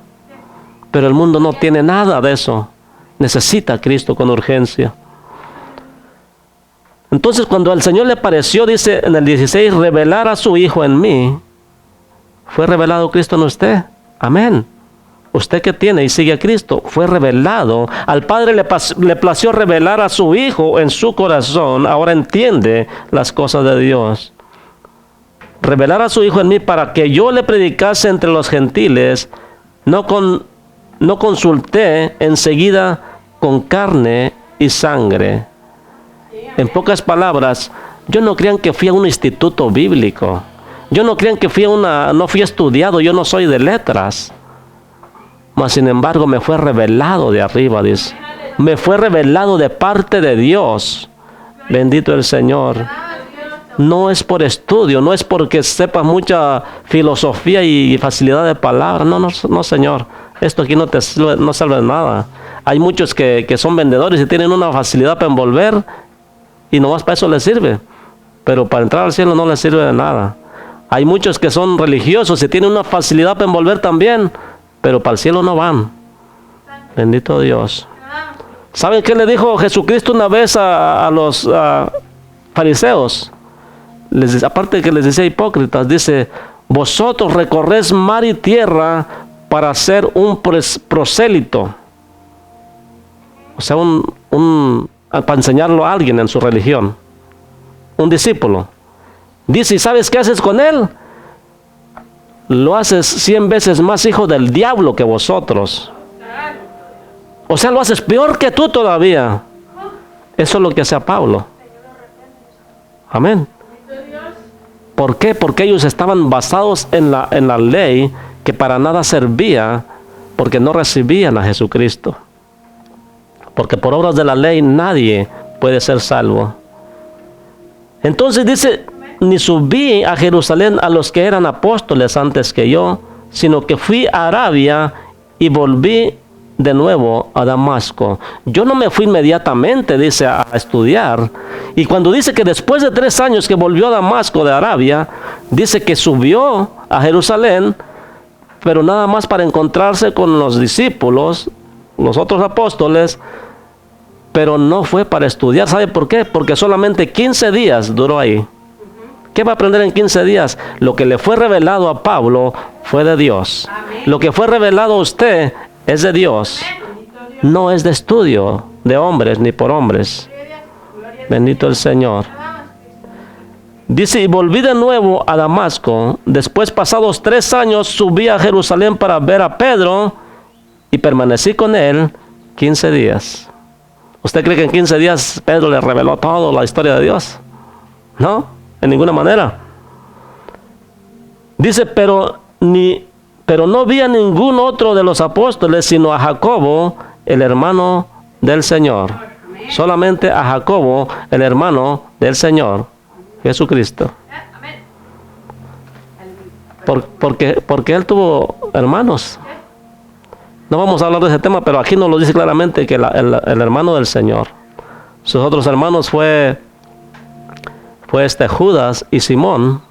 Pero el mundo no tiene nada de eso. Necesita a Cristo con urgencia. Entonces cuando al Señor le pareció, dice en el 16, revelar a su Hijo en mí, ¿fue revelado Cristo en usted? Amén. Usted que tiene y sigue a Cristo, fue revelado. Al Padre le plació revelar a su Hijo en su corazón. Ahora entiende las cosas de Dios. Revelar a su Hijo en mí para que yo le predicase entre los gentiles. No consulté enseguida con carne y sangre. En pocas palabras, yo no crean que fui a un instituto bíblico. Yo no crean que no fui estudiado, yo no soy de letras. Mas sin embargo me fue revelado de arriba, dice. Me fue revelado de parte de Dios. Bendito el Señor. No es por estudio, no es porque sepas mucha filosofía y facilidad de palabra. No, Señor. Esto aquí no sirve de nada. Hay muchos que son vendedores y tienen una facilidad para envolver y nomás para eso les sirve. Pero para entrar al cielo no les sirve de nada. Hay muchos que son religiosos y tienen una facilidad para envolver también, pero para el cielo no van. Bendito Dios. ¿Saben qué le dijo Jesucristo una vez a los fariseos? Aparte de que les decía hipócritas, dice: vosotros recorréis mar y tierra para ser un prosélito. O sea, para enseñarlo a alguien en su religión. Un discípulo. Dice: ¿y sabes qué haces con él? Lo haces 100 veces más hijo del diablo que vosotros. O sea, lo haces peor que tú todavía. Eso es lo que hacía Pablo. Amén. ¿Por qué? Porque ellos estaban basados en la ley, que para nada servía, porque no recibían a Jesucristo. Porque por obras de la ley nadie puede ser salvo. Entonces dice: ni subí a Jerusalén a los que eran apóstoles antes que yo, sino que fui a Arabia y volví de nuevo a Damasco. Yo no me fui inmediatamente, dice, a estudiar. Y cuando dice que después de 3 años que volvió a Damasco de Arabia, dice que subió a Jerusalén, pero nada más para encontrarse con los discípulos, los otros apóstoles, pero no fue para estudiar. ¿Sabe por qué? Porque solamente 15 días duró ahí. ¿Qué va a aprender en 15 días? Lo que le fue revelado a Pablo fue de Dios. Amén. Lo que fue revelado a usted es de Dios. No es de estudio de hombres ni por hombres. Bendito el Señor. Dice: y volví de nuevo a Damasco. Después, pasados 3 años, subí a Jerusalén para ver a Pedro y permanecí con él 15 días. ¿Usted cree que en 15 días Pedro le reveló toda la historia de Dios? No, en ninguna manera. Dice: pero no vi a ningún otro de los apóstoles, sino a Jacobo, el hermano del Señor. Amén. Solamente a Jacobo, el hermano del Señor, Jesucristo. Porque él tuvo hermanos. No vamos a hablar de ese tema, pero aquí nos lo dice claramente que el hermano del Señor. Sus otros hermanos fue Judas y Simón,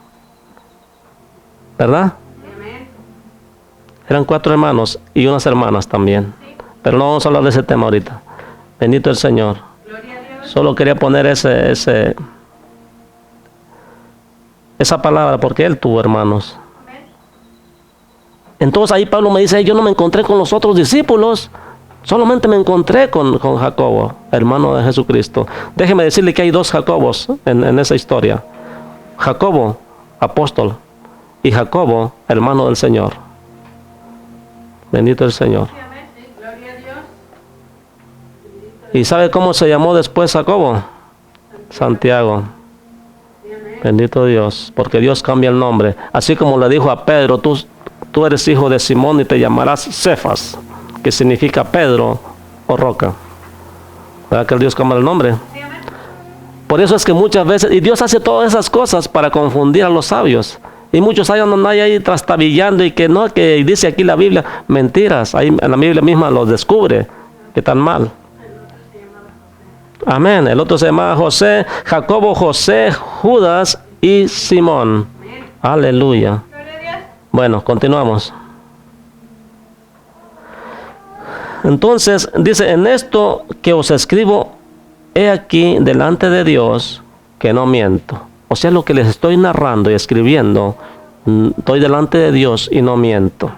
¿verdad? Eran 4 hermanos y unas hermanas también. Pero no vamos a hablar de ese tema ahorita. Bendito el Señor. Solo quería poner esa palabra porque él tuvo hermanos. Entonces ahí Pablo me dice: yo no me encontré con los otros discípulos, solamente me encontré con Jacobo, hermano de Jesucristo. Déjeme decirle que hay 2 Jacobos en esa historia. Jacobo, apóstol, y Jacobo, hermano del Señor. Bendito el Señor. ¿Y sabe cómo se llamó después Jacobo? Santiago. Bendito Dios, porque Dios cambia el nombre. Así como le dijo a Pedro: tú eres hijo de Simón y te llamarás Cefas, que significa Pedro o roca. ¿Verdad que el Dios cambia el nombre? Por eso es que muchas veces, y Dios hace todas esas cosas para confundir a los sabios. Y muchos andan ahí trastabillando y que no, que dice aquí la Biblia, mentiras. Ahí en la Biblia misma los descubre que están mal. Amén. El otro se llamaba José, Jacobo, José, Judas y Simón. Aleluya. Bueno, continuamos. Entonces dice: en esto que os escribo, he aquí delante de Dios que no miento. O sea, lo que les estoy narrando y escribiendo, estoy delante de Dios y no miento.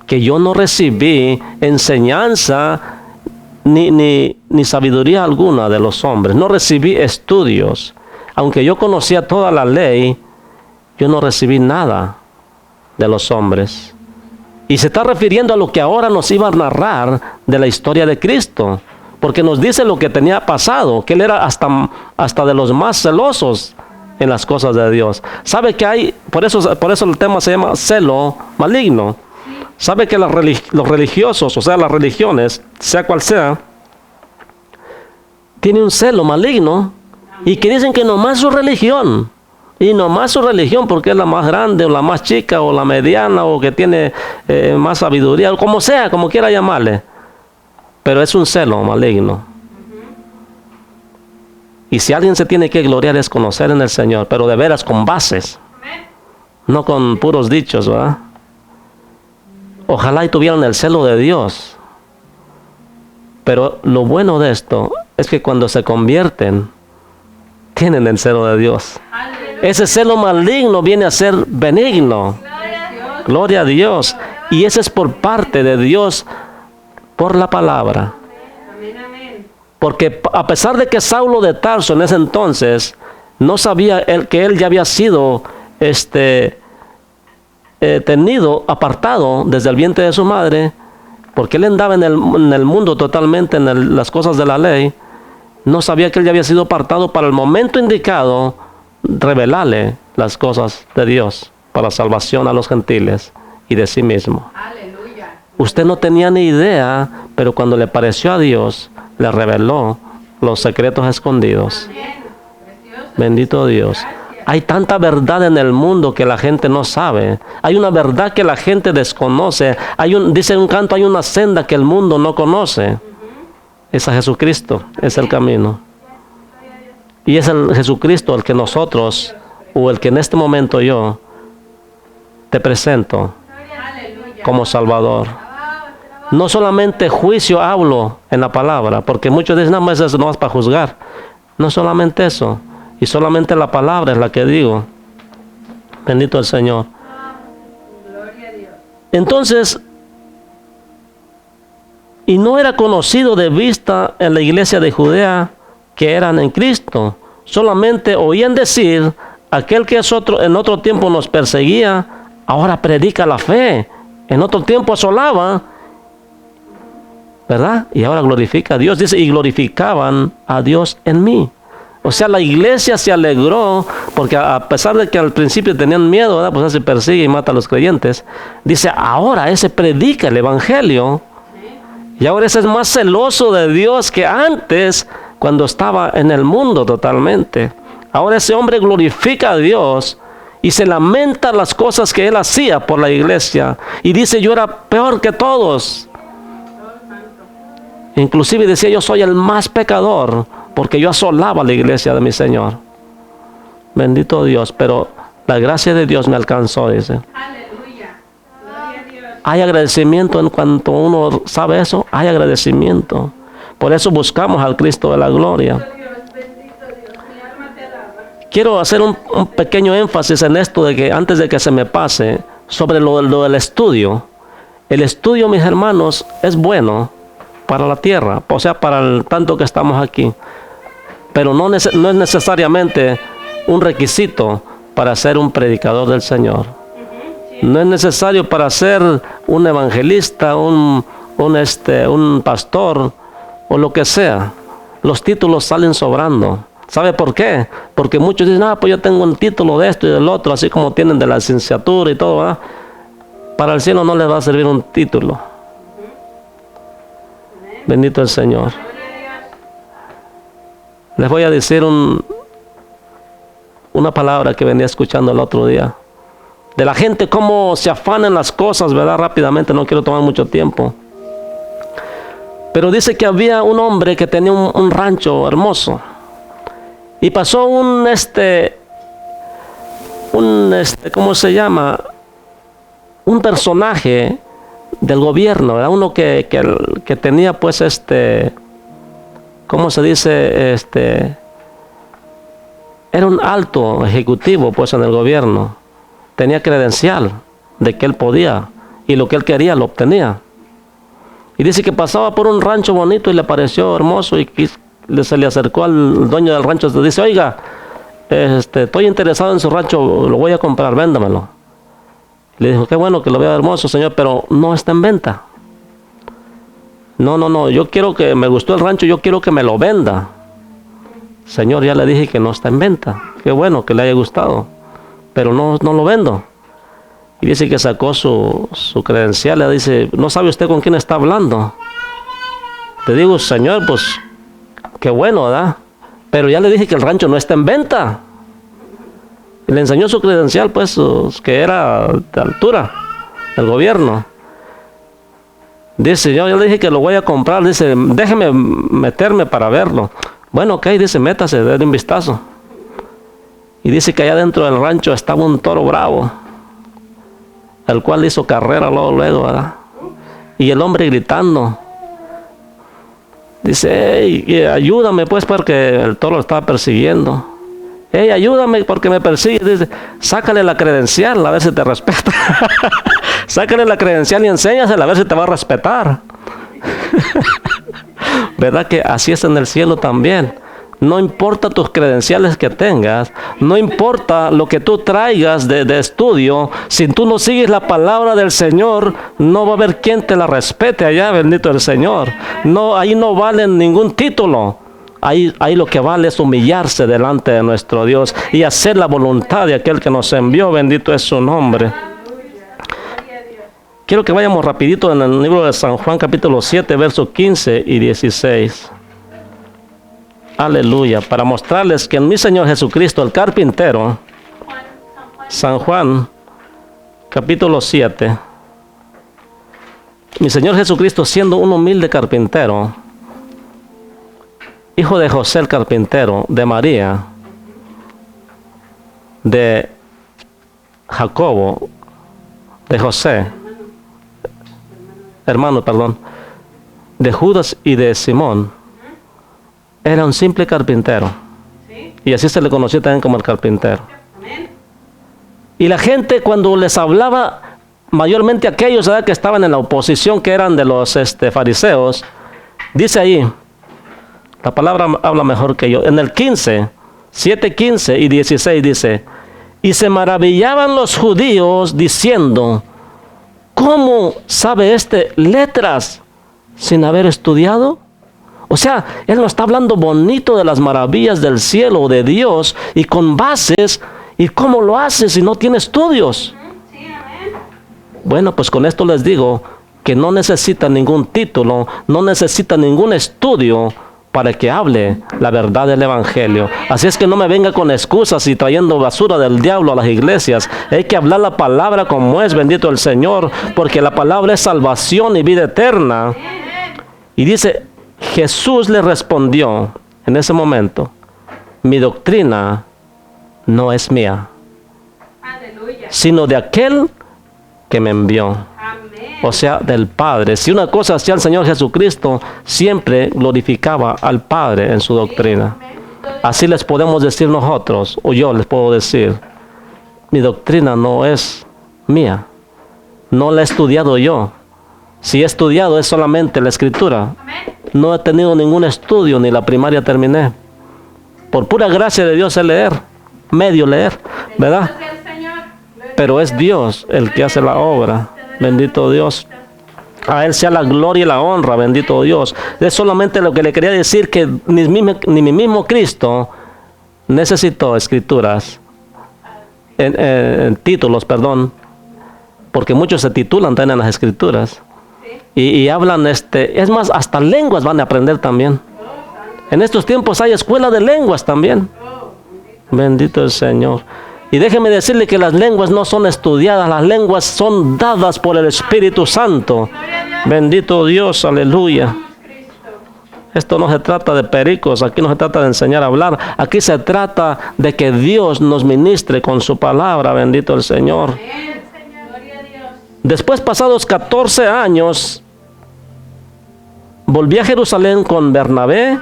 Que yo no recibí enseñanza ni sabiduría alguna de los hombres. No recibí estudios. Aunque yo conocía toda la ley, yo no recibí nada de los hombres. Y se está refiriendo a lo que ahora nos iba a narrar de la historia de Cristo. Porque nos dice lo que tenía pasado, que él era hasta de los más celosos en las cosas de Dios. ¿Sabe que hay? Por eso el tema se llama celo maligno. ¿Sabe que los religiosos, o sea, las religiones, sea cual sea, tienen un celo maligno y que dicen que nomás su religión, y nomás su religión porque es la más grande o la más chica o la mediana o que tiene más sabiduría, o como sea, como quiera llamarle, pero es un celo maligno. Y si alguien se tiene que gloriar es conocer en el Señor, pero de veras con bases, no con puros dichos, ¿verdad? Ojalá y tuvieran el celo de Dios. Pero lo bueno de esto es que cuando se convierten, tienen el celo de Dios. Ese celo maligno viene a ser benigno. Gloria a Dios. Y ese es por parte de Dios, por la palabra. Porque a pesar de que Saulo de Tarso en ese entonces no sabía que él ya había sido tenido, apartado desde el vientre de su madre, porque él andaba en el mundo totalmente en las cosas de la ley, no sabía que él ya había sido apartado para el momento indicado, revelarle las cosas de Dios para salvación a los gentiles y de sí mismo. Aleluya. Usted no tenía ni idea, pero cuando le pareció a Dios, le reveló los secretos escondidos. Bendito Dios. Hay tanta verdad en el mundo que la gente no sabe. Hay una verdad que la gente desconoce. Dice un canto, hay una senda que el mundo no conoce. Es a Jesucristo, es el camino. Y es el Jesucristo el que nosotros, o el que en este momento yo, te presento como Salvador. No solamente juicio hablo en la palabra, porque muchos dicen, no, eso no es para juzgar. No solamente eso, y solamente la palabra es la que digo. Bendito el Señor. Entonces, y no era conocido de vista en la iglesia de Judea que eran en Cristo. Solamente oían decir, aquel que en otro tiempo nos perseguía, ahora predica la fe. En otro tiempo asolaba, ¿verdad? Y ahora glorifica a Dios. Dice, y glorificaban a Dios en mí. O sea, la iglesia se alegró, porque a pesar de que al principio tenían miedo, ¿verdad? Pues se persigue y mata a los creyentes. Dice, ahora ese predica el evangelio. Y ahora ese es más celoso de Dios que antes, cuando estaba en el mundo totalmente. Ahora ese hombre glorifica a Dios y se lamenta las cosas que él hacía por la iglesia. Y dice, yo era peor que todos. Inclusive decía, yo soy el más pecador, porque yo asolaba la iglesia de mi Señor. Bendito Dios, pero la gracia de Dios me alcanzó, dice. Aleluya. Gloria a Dios. Hay agradecimiento en cuanto uno sabe eso, hay agradecimiento. Por eso buscamos al Cristo de la gloria. Quiero hacer un pequeño énfasis en esto, de que antes de que se me pase, sobre lo del estudio. El estudio, mis hermanos, es bueno para la tierra, o sea, para el tanto que estamos aquí. Pero no es necesariamente un requisito para ser un predicador del Señor. No es necesario para ser un evangelista, un pastor o lo que sea. Los títulos salen sobrando. ¿Sabe por qué? Porque muchos dicen, pues yo tengo un título de esto y del otro, así como tienen de la licenciatura y todo, ¿verdad? Para el cielo no les va a servir un título. Bendito el Señor. Les voy a decir una palabra que venía escuchando el otro día. De la gente, cómo se afanan las cosas, ¿verdad? Rápidamente, no quiero tomar mucho tiempo. Pero dice que había un hombre que tenía un rancho hermoso. Y pasó ¿cómo se llama? Un personaje del gobierno, ¿verdad? Uno que tenía pues ¿cómo se dice? Era un alto ejecutivo pues en el gobierno. Tenía credencial de que él podía y lo que él quería lo obtenía. Y dice que pasaba por un rancho bonito y le pareció hermoso y se le acercó al dueño del rancho y le dice, oiga, estoy interesado en su rancho, lo voy a comprar, véndamelo. Le dijo, qué bueno que lo vea hermoso, señor, pero no está en venta. No, yo quiero me gustó el rancho, yo quiero que me lo venda. Señor, ya le dije que no está en venta. Qué bueno que le haya gustado, pero no lo vendo. Y dice que sacó su credencial, le dice, ¿no sabe usted con quién está hablando? Le digo, Señor, pues, qué bueno, ¿verdad? Pero ya le dije que el rancho no está en venta. Y le enseñó su credencial, pues, que era de altura, del gobierno. Dice, yo le dije que lo voy a comprar. Dice, déjeme meterme para verlo. Bueno, ok, dice, métase, déle un vistazo. Y dice que allá dentro del rancho estaba un toro bravo, el cual hizo carrera luego, ¿verdad? Y el hombre gritando. Dice, hey, ayúdame pues, porque el toro lo estaba persiguiendo. Hey, ayúdame porque me persigue. Dice, sácale la credencial a ver si te respeta. Sácale la credencial y enséñasela a ver si te va a respetar. ¿Verdad que así es en el cielo también? No importa tus credenciales que tengas, no importa lo que tú traigas de estudio, si tú no sigues la palabra del Señor, no va a haber quien te la respete allá, bendito el Señor. No, ahí no vale ningún título. Ahí lo que vale es humillarse delante de nuestro Dios y hacer la voluntad de aquel que nos envió, bendito es su nombre. Quiero que vayamos rapidito en el libro de San Juan capítulo 7, versos 15 y 16. Aleluya, para mostrarles que en mi Señor Jesucristo, el carpintero, San Juan, capítulo 7, mi Señor Jesucristo siendo un humilde carpintero, hijo de José el carpintero, de María, de Jacobo, de José, hermano, de Judas y de Simón, era un simple carpintero. ¿Sí? Y así se le conoció también como el carpintero. Amén. Y la gente cuando les hablaba, mayormente aquellos, ¿verdad?, que estaban en la oposición, que eran de los fariseos, dice ahí, la palabra habla mejor que yo, en el 15, 7, 15 y 16 dice, y se maravillaban los judíos diciendo, ¿cómo sabe letras sin haber estudiado? O sea, él nos está hablando bonito de las maravillas del cielo, de Dios, y con bases. ¿Y cómo lo hace si no tiene estudios? Bueno, pues con esto les digo que no necesita ningún título, no necesita ningún estudio para que hable la verdad del Evangelio. Así es que no me venga con excusas y trayendo basura del diablo a las iglesias. Hay que hablar la palabra como es, bendito el Señor, porque la palabra es salvación y vida eterna. Y dice, Jesús le respondió en ese momento, mi doctrina no es mía, sino de aquel que me envió. Amén. O sea, del Padre. Si una cosa hacía el Señor Jesucristo, siempre glorificaba al Padre en su doctrina. Así les podemos decir nosotros, o yo les puedo decir, mi doctrina no es mía, no la he estudiado yo. Si he estudiado es solamente la Escritura. No he tenido ningún estudio, ni la primaria terminé. Por pura gracia de Dios sé leer, medio leer, ¿verdad? Pero es Dios el que hace la obra, bendito Dios. A Él sea la gloria y la honra, bendito Dios. Es solamente lo que le quería decir, que ni mi mismo Cristo necesitó escrituras, en títulos, porque muchos se titulan también en las escrituras. Y hablan, es más, hasta lenguas van a aprender también. En estos tiempos hay escuela de lenguas también. Bendito el Señor. Y déjeme decirle que las lenguas no son estudiadas, las lenguas son dadas por el Espíritu Santo. Bendito Dios, aleluya. Esto no se trata de pericos, aquí no se trata de enseñar a hablar, aquí se trata de que Dios nos ministre con su palabra, bendito el Señor. Después, pasados 14 años, volví a Jerusalén con Bernabé,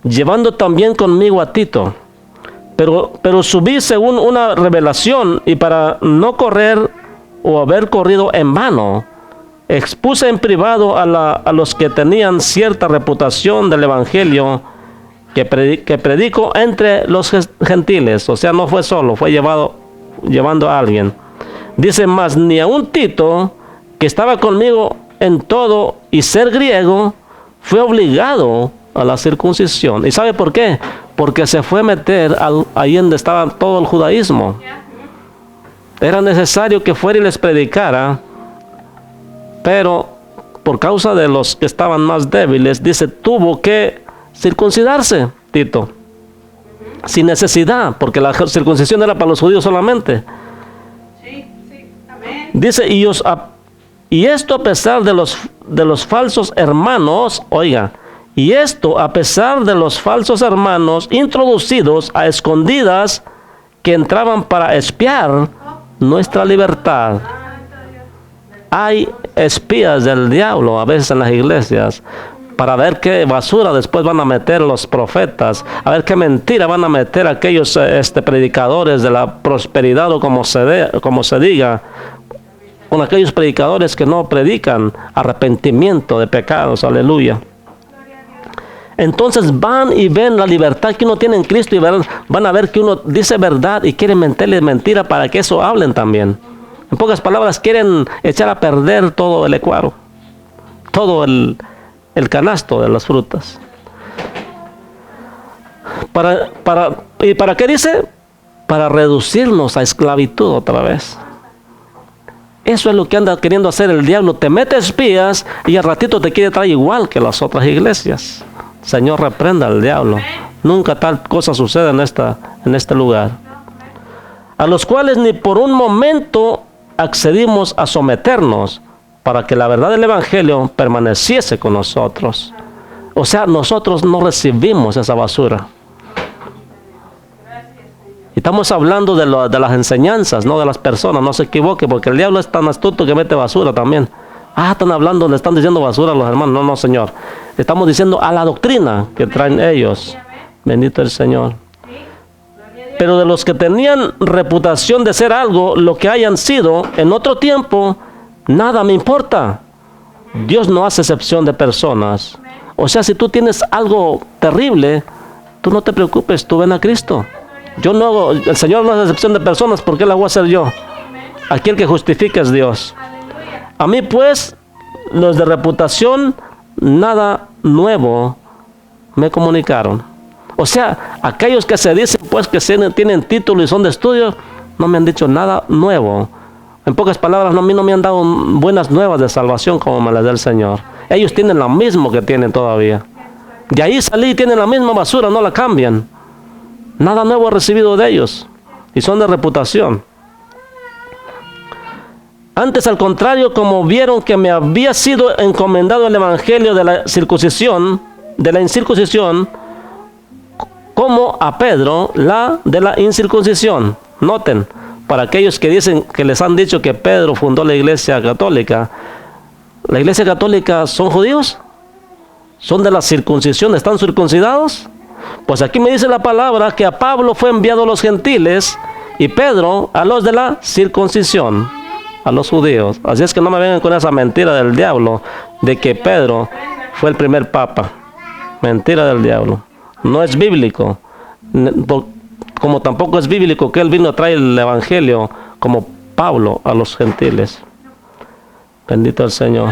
llevando también conmigo a Tito. Pero subí según una revelación, y para no correr o haber corrido en vano, expuse en privado a los que tenían cierta reputación del Evangelio que predico entre los gentiles. O sea, no fue solo, fue llevando a alguien. Dice más, ni a un Tito, que estaba conmigo en todo y ser griego, fue obligado a la circuncisión. ¿Y sabe por qué? porque se fue a meter ahí donde estaba todo el judaísmo. Era necesario que fuera y les predicara, pero por causa de los que estaban más débiles, dice, tuvo que circuncidarse, Tito, sin necesidad, porque la circuncisión era para los judíos solamente. Dice, y esto a pesar de los falsos hermanos, oiga, y esto a pesar de los falsos hermanos introducidos a escondidas que entraban para espiar nuestra libertad. Hay espías del diablo a veces en las iglesias para ver qué basura después van a meter los profetas, a ver qué mentira van a meter aquellos predicadores de la prosperidad o como se diga, con aquellos predicadores que no predican arrepentimiento de pecados, aleluya. Entonces van y ven la libertad que uno tiene en Cristo y van a ver que uno dice verdad y quieren meterle mentira para que eso hablen también. En pocas palabras, quieren echar a perder todo el ecuaro, todo el canasto de las frutas. ¿Y para qué dice? Para reducirnos a esclavitud otra vez. Eso es lo que anda queriendo hacer el diablo. Te mete espías y al ratito te quiere traer igual que las otras iglesias. Señor, reprenda al diablo. Nunca tal cosa sucede en este lugar. A los cuales ni por un momento accedimos a someternos para que la verdad del evangelio permaneciese con nosotros. O sea, nosotros no recibimos esa basura. Y estamos hablando de las enseñanzas, no de las personas. No se equivoque, porque el diablo es tan astuto que mete basura también. Están hablando, le están diciendo basura a los hermanos. No, Señor. Estamos diciendo a la doctrina que traen ellos. Bendito el Señor. Pero de los que tenían reputación de ser algo, lo que hayan sido en otro tiempo, nada me importa. Dios no hace excepción de personas. O sea, si tú tienes algo terrible, tú no te preocupes, tú ven a Cristo. El Señor no hace excepción de personas, ¿por qué la voy a hacer yo? Aquí el que justifica es Dios. A mí pues, los de reputación, nada nuevo me comunicaron. O sea, aquellos que se dicen pues que tienen título y son de estudio, no me han dicho nada nuevo. En pocas palabras, a mí no me han dado buenas nuevas de salvación como me las da el Señor. Ellos tienen lo mismo que tienen todavía. De ahí salí y tienen la misma basura, no la cambian. Nada nuevo he recibido de ellos. Y son de reputación. Antes, al contrario, como vieron que me había sido encomendado el evangelio de la circuncisión, de la incircuncisión, como a Pedro, la de la incircuncisión. Noten, para aquellos que dicen, que les han dicho que Pedro fundó la iglesia católica, ¿la iglesia católica son judíos? ¿Son de la circuncisión? ¿Están circuncidados? Pues aquí me dice la palabra que a Pablo fue enviado a los gentiles y Pedro a los de la circuncisión, a los judíos. Así es que no me vengan con esa mentira del diablo de que Pedro fue el primer papa. Mentira del diablo. No es bíblico. Como tampoco es bíblico que él vino a traer el evangelio como Pablo a los gentiles. Bendito el Señor.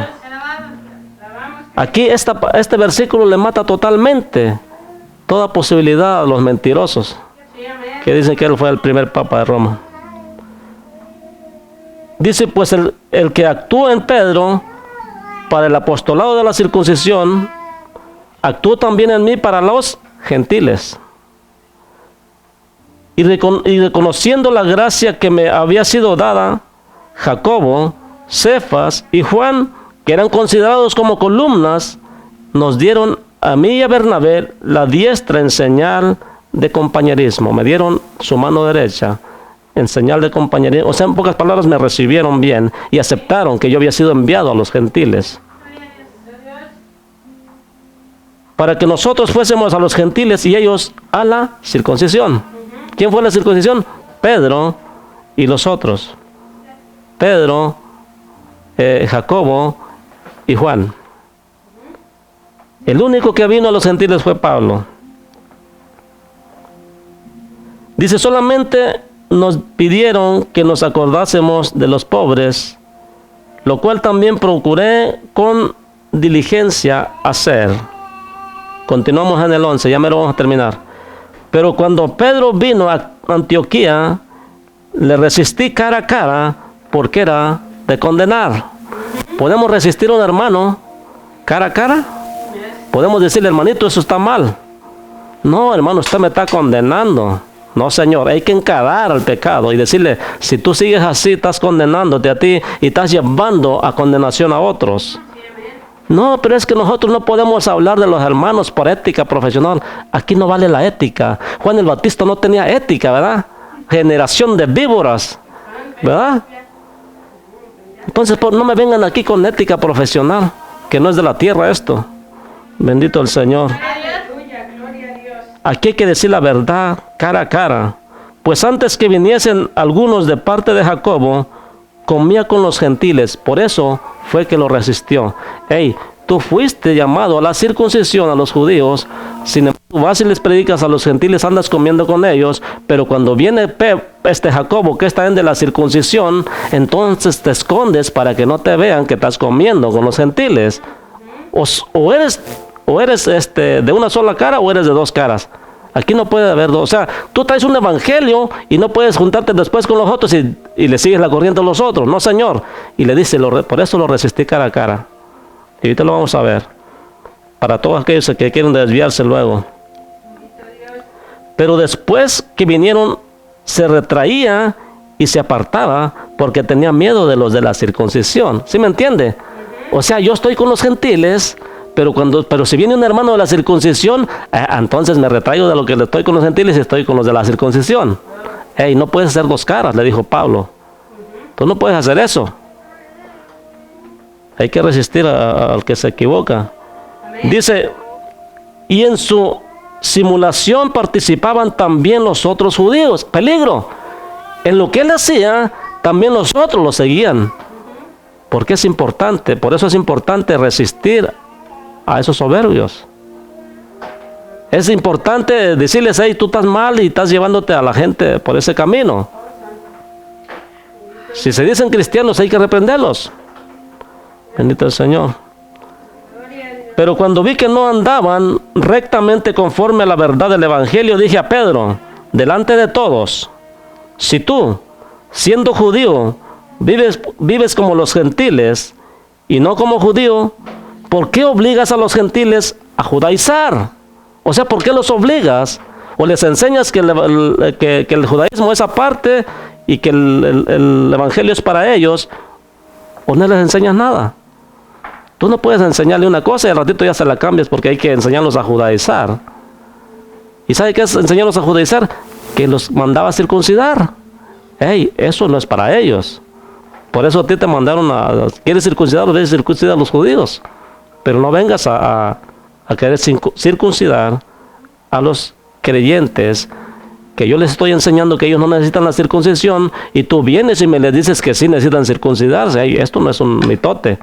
Aquí este versículo le mata totalmente toda posibilidad a los mentirosos que dicen que él fue el primer papa de Roma. Dice pues el que actúa en Pedro para el apostolado de la circuncisión, actuó también en mí para los gentiles. Y reconociendo la gracia que me había sido dada, Jacobo, Cefas y Juan, que eran considerados como columnas, nos dieron a mí y a Bernabé la diestra en señal de compañerismo. Me dieron su mano derecha en señal de compañerismo. O sea, en pocas palabras, me recibieron bien y aceptaron que yo había sido enviado a los gentiles. Para que nosotros fuésemos a los gentiles y ellos a la circuncisión. ¿Quién fue la circuncisión? Pedro y los otros. Pedro, Jacobo y Juan. El único que vino a los gentiles fue Pablo. Dice, solamente nos pidieron que nos acordásemos de los pobres, lo cual también procuré con diligencia hacer. Continuamos en el 11, ya me lo vamos a terminar. Pero cuando Pedro vino a Antioquía, le resistí cara a cara porque era de condenar. ¿Podemos resistir a un hermano cara a cara? Podemos decirle, hermanito, eso está mal. No, hermano, usted me está condenando. No, Señor, hay que encarar al pecado y decirle, si tú sigues así, estás condenándote a ti y estás llevando a condenación a otros. No, pero es que nosotros no podemos hablar de los hermanos por ética profesional. Aquí no vale la ética. Juan el Bautista no tenía ética, ¿verdad? Generación de víboras, ¿verdad? Entonces, no me vengan aquí con ética profesional, que no es de la tierra esto. Bendito el Señor. Aquí hay que decir la verdad cara a cara. Pues antes que viniesen algunos de parte de Jacobo, comía con los gentiles. Por eso fue que lo resistió. Hey, tú fuiste llamado a la circuncisión a los judíos. Sin embargo, vas y les predicas a los gentiles, andas comiendo con ellos. Pero cuando viene Jacobo, que está en de la circuncisión, entonces te escondes para que no te vean que estás comiendo con los gentiles. O eres de una sola cara o eres de dos caras. Aquí no puede haber dos. O sea, tú traes un evangelio y no puedes juntarte después con los otros y le sigues la corriente a los otros. No, Señor. Y le dice, por eso lo resistí cara a cara. Y ahorita lo vamos a ver. Para todos aquellos que quieren desviarse luego. Pero después que vinieron, se retraía y se apartaba porque tenía miedo de los de la circuncisión. ¿Sí me entiende? O sea, yo estoy con los gentiles, pero si viene un hermano de la circuncisión, entonces me retraigo de lo que le estoy con los gentiles y estoy con los de la circuncisión. Hey, no puedes hacer dos caras, le dijo Pablo. Tú no puedes hacer eso. Hay que resistir al que se equivoca. Dice, y en su simulación participaban también los otros judíos. Peligro. En lo que él hacía, también los otros lo seguían. Porque es importante, por eso es importante resistir a esos soberbios. Es importante decirles, hey, tú estás mal y estás llevándote a la gente por ese camino. Si se dicen cristianos, hay que reprenderlos. Bendito el Señor. Pero cuando vi que no andaban rectamente conforme a la verdad del evangelio, dije a Pedro, delante de todos, si tú, siendo judío, vives como los gentiles y no como judío, ¿por qué obligas a los gentiles a judaizar? O sea, ¿por qué los obligas? ¿O les enseñas que el judaísmo es aparte y que el evangelio es para ellos? ¿O no les enseñas nada? Tú no puedes enseñarle una cosa y al ratito ya se la cambias porque hay que enseñarlos a judaizar. ¿Y sabe qué es enseñarlos a judaizar? Que los mandaba a circuncidar. Hey, eso no es para ellos. Por eso a ti te mandaron ¿quieres circuncidar? Debes circuncidar a los judíos. Pero no vengas a querer circuncidar a los creyentes, que yo les estoy enseñando que ellos no necesitan la circuncisión, y tú vienes y me les dices que sí necesitan circuncidarse. Ay, esto no es un mitote.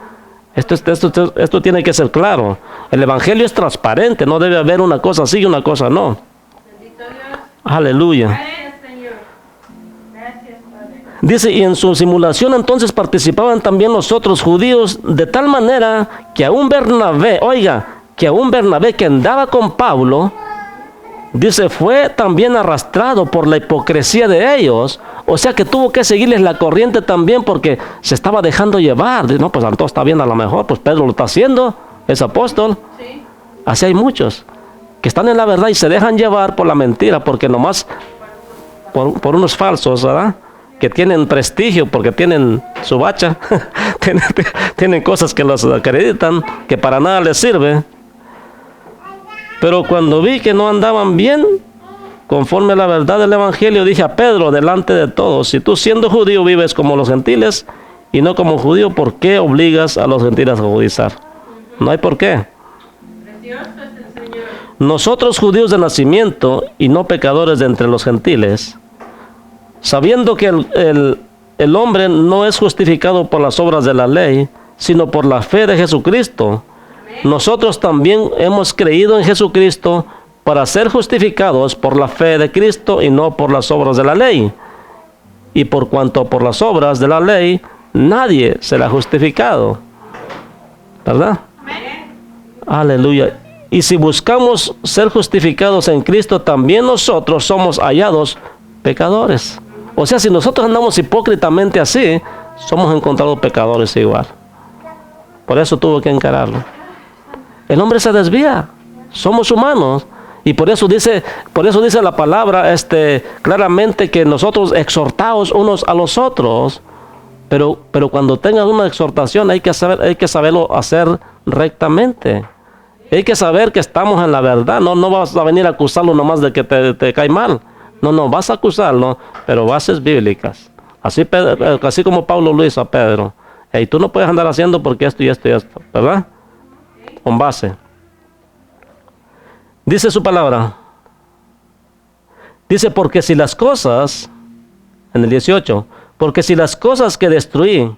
Esto tiene que ser claro. El evangelio es transparente, no debe haber una cosa así y una cosa no. Aleluya. Dice, y en su simulación entonces participaban también los otros judíos, de tal manera que aún Bernabé, que andaba con Pablo, dice, fue también arrastrado por la hipocresía de ellos. O sea que tuvo que seguirles la corriente también porque se estaba dejando llevar. Dice, no, pues entonces está bien, a lo mejor, pues Pedro lo está haciendo, es apóstol. Sí. Así hay muchos que están en la verdad y se dejan llevar por la mentira, porque nomás por unos falsos, ¿verdad? Que tienen prestigio porque tienen su bacha, tienen cosas que los acreditan, que para nada les sirve. Pero cuando vi que no andaban bien, conforme a la verdad del evangelio, dije a Pedro delante de todos, si tú siendo judío vives como los gentiles y no como judío, ¿por qué obligas a los gentiles a judaizar? No hay por qué. Nosotros judíos de nacimiento y no pecadores de entre los gentiles, sabiendo que el hombre no es justificado por las obras de la ley, sino por la fe de Jesucristo. Nosotros también hemos creído en Jesucristo para ser justificados por la fe de Cristo y no por las obras de la ley. Y por cuanto por las obras de la ley, nadie será justificado. ¿Verdad? Aleluya. Y si buscamos ser justificados en Cristo, también nosotros somos hallados pecadores. O sea, si nosotros andamos hipócritamente así, somos encontrados pecadores igual. Por eso tuvo que encararlo. El hombre se desvía. Somos humanos. Y por eso dice la palabra claramente que nosotros exhortaos unos a los otros. Pero cuando tengas una exhortación hay que saberlo hacer rectamente. Hay que saber que estamos en la verdad. No vas a venir a acusarlo nomás de que te cae mal. No, vas a acusarlo, pero bases bíblicas. Así como Pablo lo hizo a Pedro. Y tú no puedes andar haciendo porque esto y esto y esto, ¿verdad? Con base. Dice su palabra. Dice, porque si las cosas, en el 18, porque si las cosas que destruí,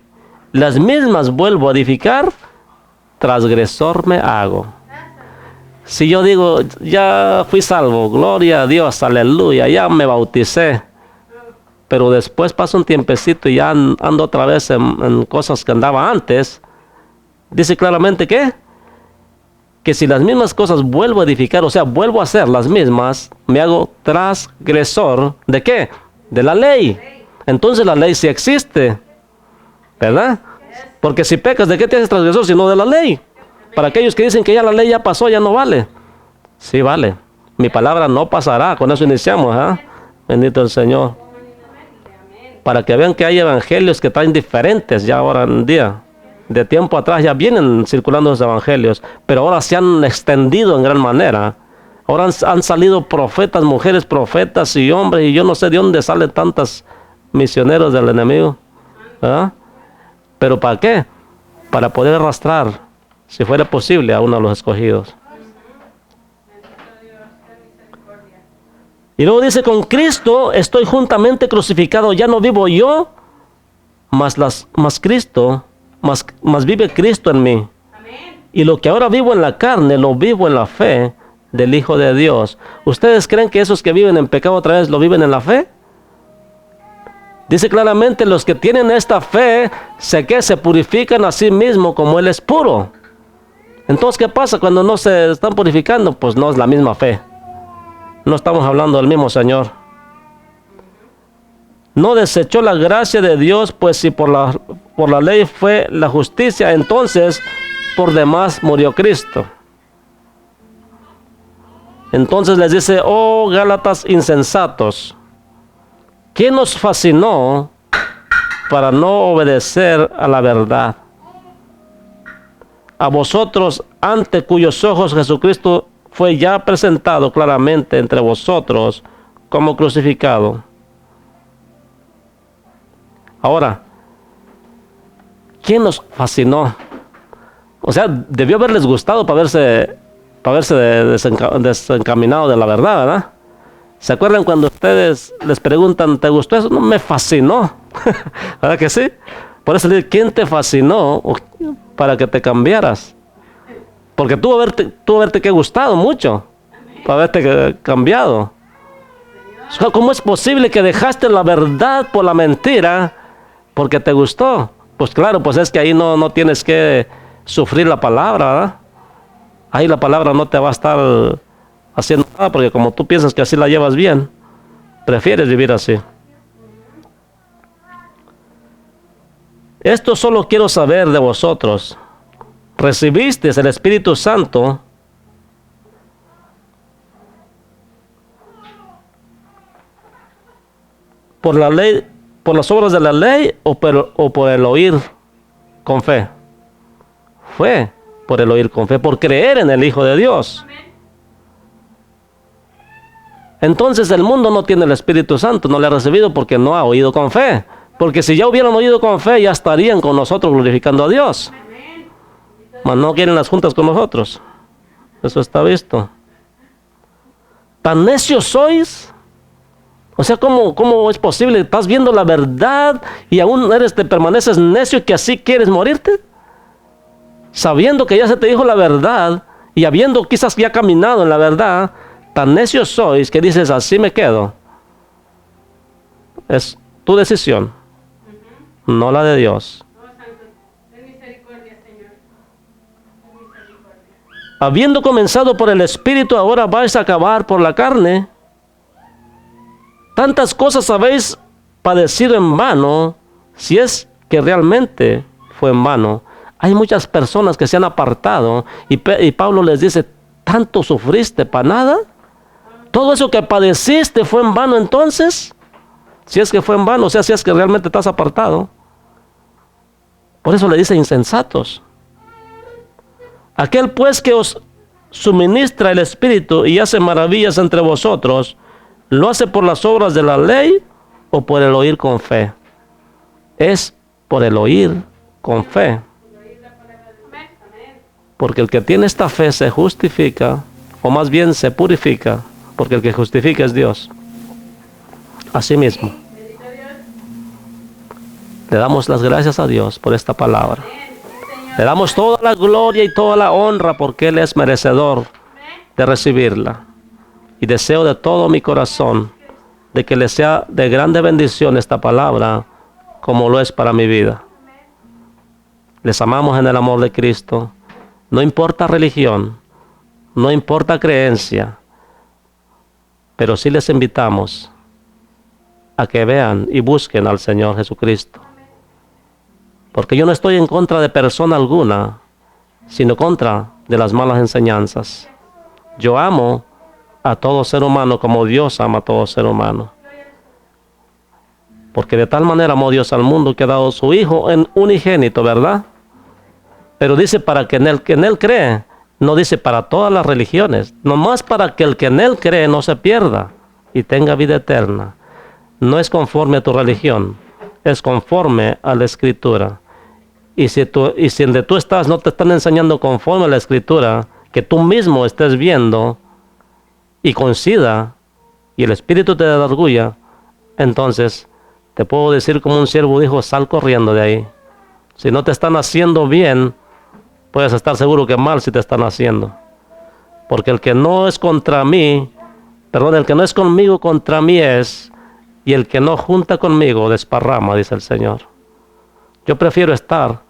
las mismas vuelvo a edificar, transgresor me hago. Si yo digo, ya fui salvo, gloria a Dios, aleluya, ya me bauticé, pero después pasa un tiempecito y ya ando otra vez en cosas que andaba antes, dice claramente que si las mismas cosas vuelvo a edificar, o sea, vuelvo a hacer las mismas, me hago transgresor, ¿de qué? De la ley. Entonces la ley sí existe, ¿verdad? Porque si pecas, ¿de qué te haces transgresor si no de la ley? Para aquellos que dicen que ya la ley ya pasó, ya no vale. Sí vale. Mi palabra no pasará. Con eso iniciamos, ¿eh? Bendito el Señor. Para que vean que hay evangelios que traen diferentes ya ahora en día. De tiempo atrás ya vienen circulando los evangelios, pero ahora se han extendido en gran manera. Ahora han salido profetas, mujeres profetas y hombres, y yo no sé de dónde salen tantos misioneros del enemigo. ¿Verdad? ¿Pero para qué? Para poder arrastrar, si fuera posible, a uno de los escogidos. Y luego dice, con Cristo estoy juntamente crucificado, ya no vivo yo, mas vive Cristo en mí. Y lo que ahora vivo en la carne, lo vivo en la fe del Hijo de Dios. ¿Ustedes creen que esos que viven en pecado otra vez lo viven en la fe? Dice claramente, los que tienen esta fe, se purifican a sí mismos como Él es puro. Entonces, ¿qué pasa cuando no se están purificando? Pues no es la misma fe. No estamos hablando del mismo Señor. No desechó la gracia de Dios, pues si por la ley fue la justicia, entonces por demás murió Cristo. Entonces les dice, oh Gálatas insensatos, ¿quién nos fascinó para no obedecer a la verdad? A vosotros, ante cuyos ojos Jesucristo fue ya presentado claramente entre vosotros como crucificado. Ahora, ¿quién nos fascinó? O sea, debió haberles gustado para verse desencaminado de la verdad, ¿verdad? ¿Se acuerdan cuando ustedes les preguntan, ¿te gustó eso? No, me fascinó. ¿Verdad que sí? Por eso le digo, ¿quién te fascinó para que te cambiaras? Porque tuvo haberte que gustado mucho para haberte cambiado. ¿Cómo es posible que dejaste la verdad por la mentira porque te gustó? Pues claro, pues es que ahí no tienes que sufrir la palabra, ¿verdad? Ahí la palabra no te va a estar haciendo nada, porque como tú piensas que así la llevas bien, prefieres vivir así. Esto solo quiero saber de vosotros. ¿Recibisteis el Espíritu Santo por la ley, por las obras de la ley o por el oír con fe? Fue por el oír con fe, por creer en el Hijo de Dios. Entonces el mundo no tiene el Espíritu Santo, no le ha recibido porque no ha oído con fe. Porque si ya hubieran oído con fe, ya estarían con nosotros glorificando a Dios. Mas no quieren las juntas con nosotros. Eso está visto. ¿Tan necios sois? O sea, ¿cómo es posible? ¿Estás viendo la verdad y aún te permaneces necio y que así quieres morirte? Sabiendo que ya se te dijo la verdad y habiendo quizás ya caminado en la verdad, tan necios sois que dices, así me quedo. Es tu decisión, no la de Dios. Habiendo comenzado por el Espíritu, ahora vais a acabar por la carne. Tantas cosas habéis padecido en vano, si es que realmente fue en vano. Hay muchas personas que se han apartado y Pablo les dice, ¿tanto sufriste para nada? ¿Todo eso que padeciste fue en vano entonces? Si es que fue en vano, o sea, si es que realmente estás apartado. Por eso le dice insensatos. Aquel pues que os suministra el Espíritu y hace maravillas entre vosotros, ¿lo hace por las obras de la ley o por el oír con fe? Es por el oír con fe. Porque el que tiene esta fe se justifica, o más bien se purifica, porque el que justifica es Dios. Así mismo. Le damos las gracias a Dios por esta palabra. Le damos toda la gloria y toda la honra porque Él es merecedor de recibirla. Y deseo de todo mi corazón de que le sea de grande bendición esta palabra como lo es para mi vida. Les amamos en el amor de Cristo. No importa religión, no importa creencia, pero sí les invitamos a que vean y busquen al Señor Jesucristo. Porque yo no estoy en contra de persona alguna, sino contra de las malas enseñanzas. Yo amo a todo ser humano como Dios ama a todo ser humano. Porque de tal manera amó Dios al mundo que ha dado su Hijo en unigénito, ¿verdad? Pero dice para que en él cree, no dice para todas las religiones, nomás para que el que en Él cree no se pierda y tenga vida eterna. No es conforme a tu religión, es conforme a la Escritura. Y si donde tú estás no te están enseñando conforme a la Escritura, que tú mismo estés viendo y coincida, y el Espíritu te da orgullo, entonces te puedo decir como un siervo dijo, sal corriendo de ahí. Si no te están haciendo bien, puedes estar seguro que mal si te están haciendo. Porque el que no es contra mí, el que no es conmigo contra mí es, y el que no junta conmigo desparrama, dice el Señor. Yo prefiero estar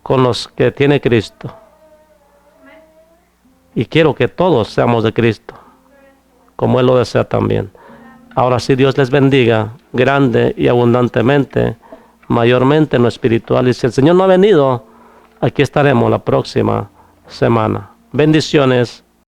con los que tiene Cristo. Y quiero que todos seamos de Cristo, como Él lo desea también. Ahora sí, Dios les bendiga grande y abundantemente, mayormente en lo espiritual. Y si el Señor no ha venido, aquí estaremos la próxima semana. Bendiciones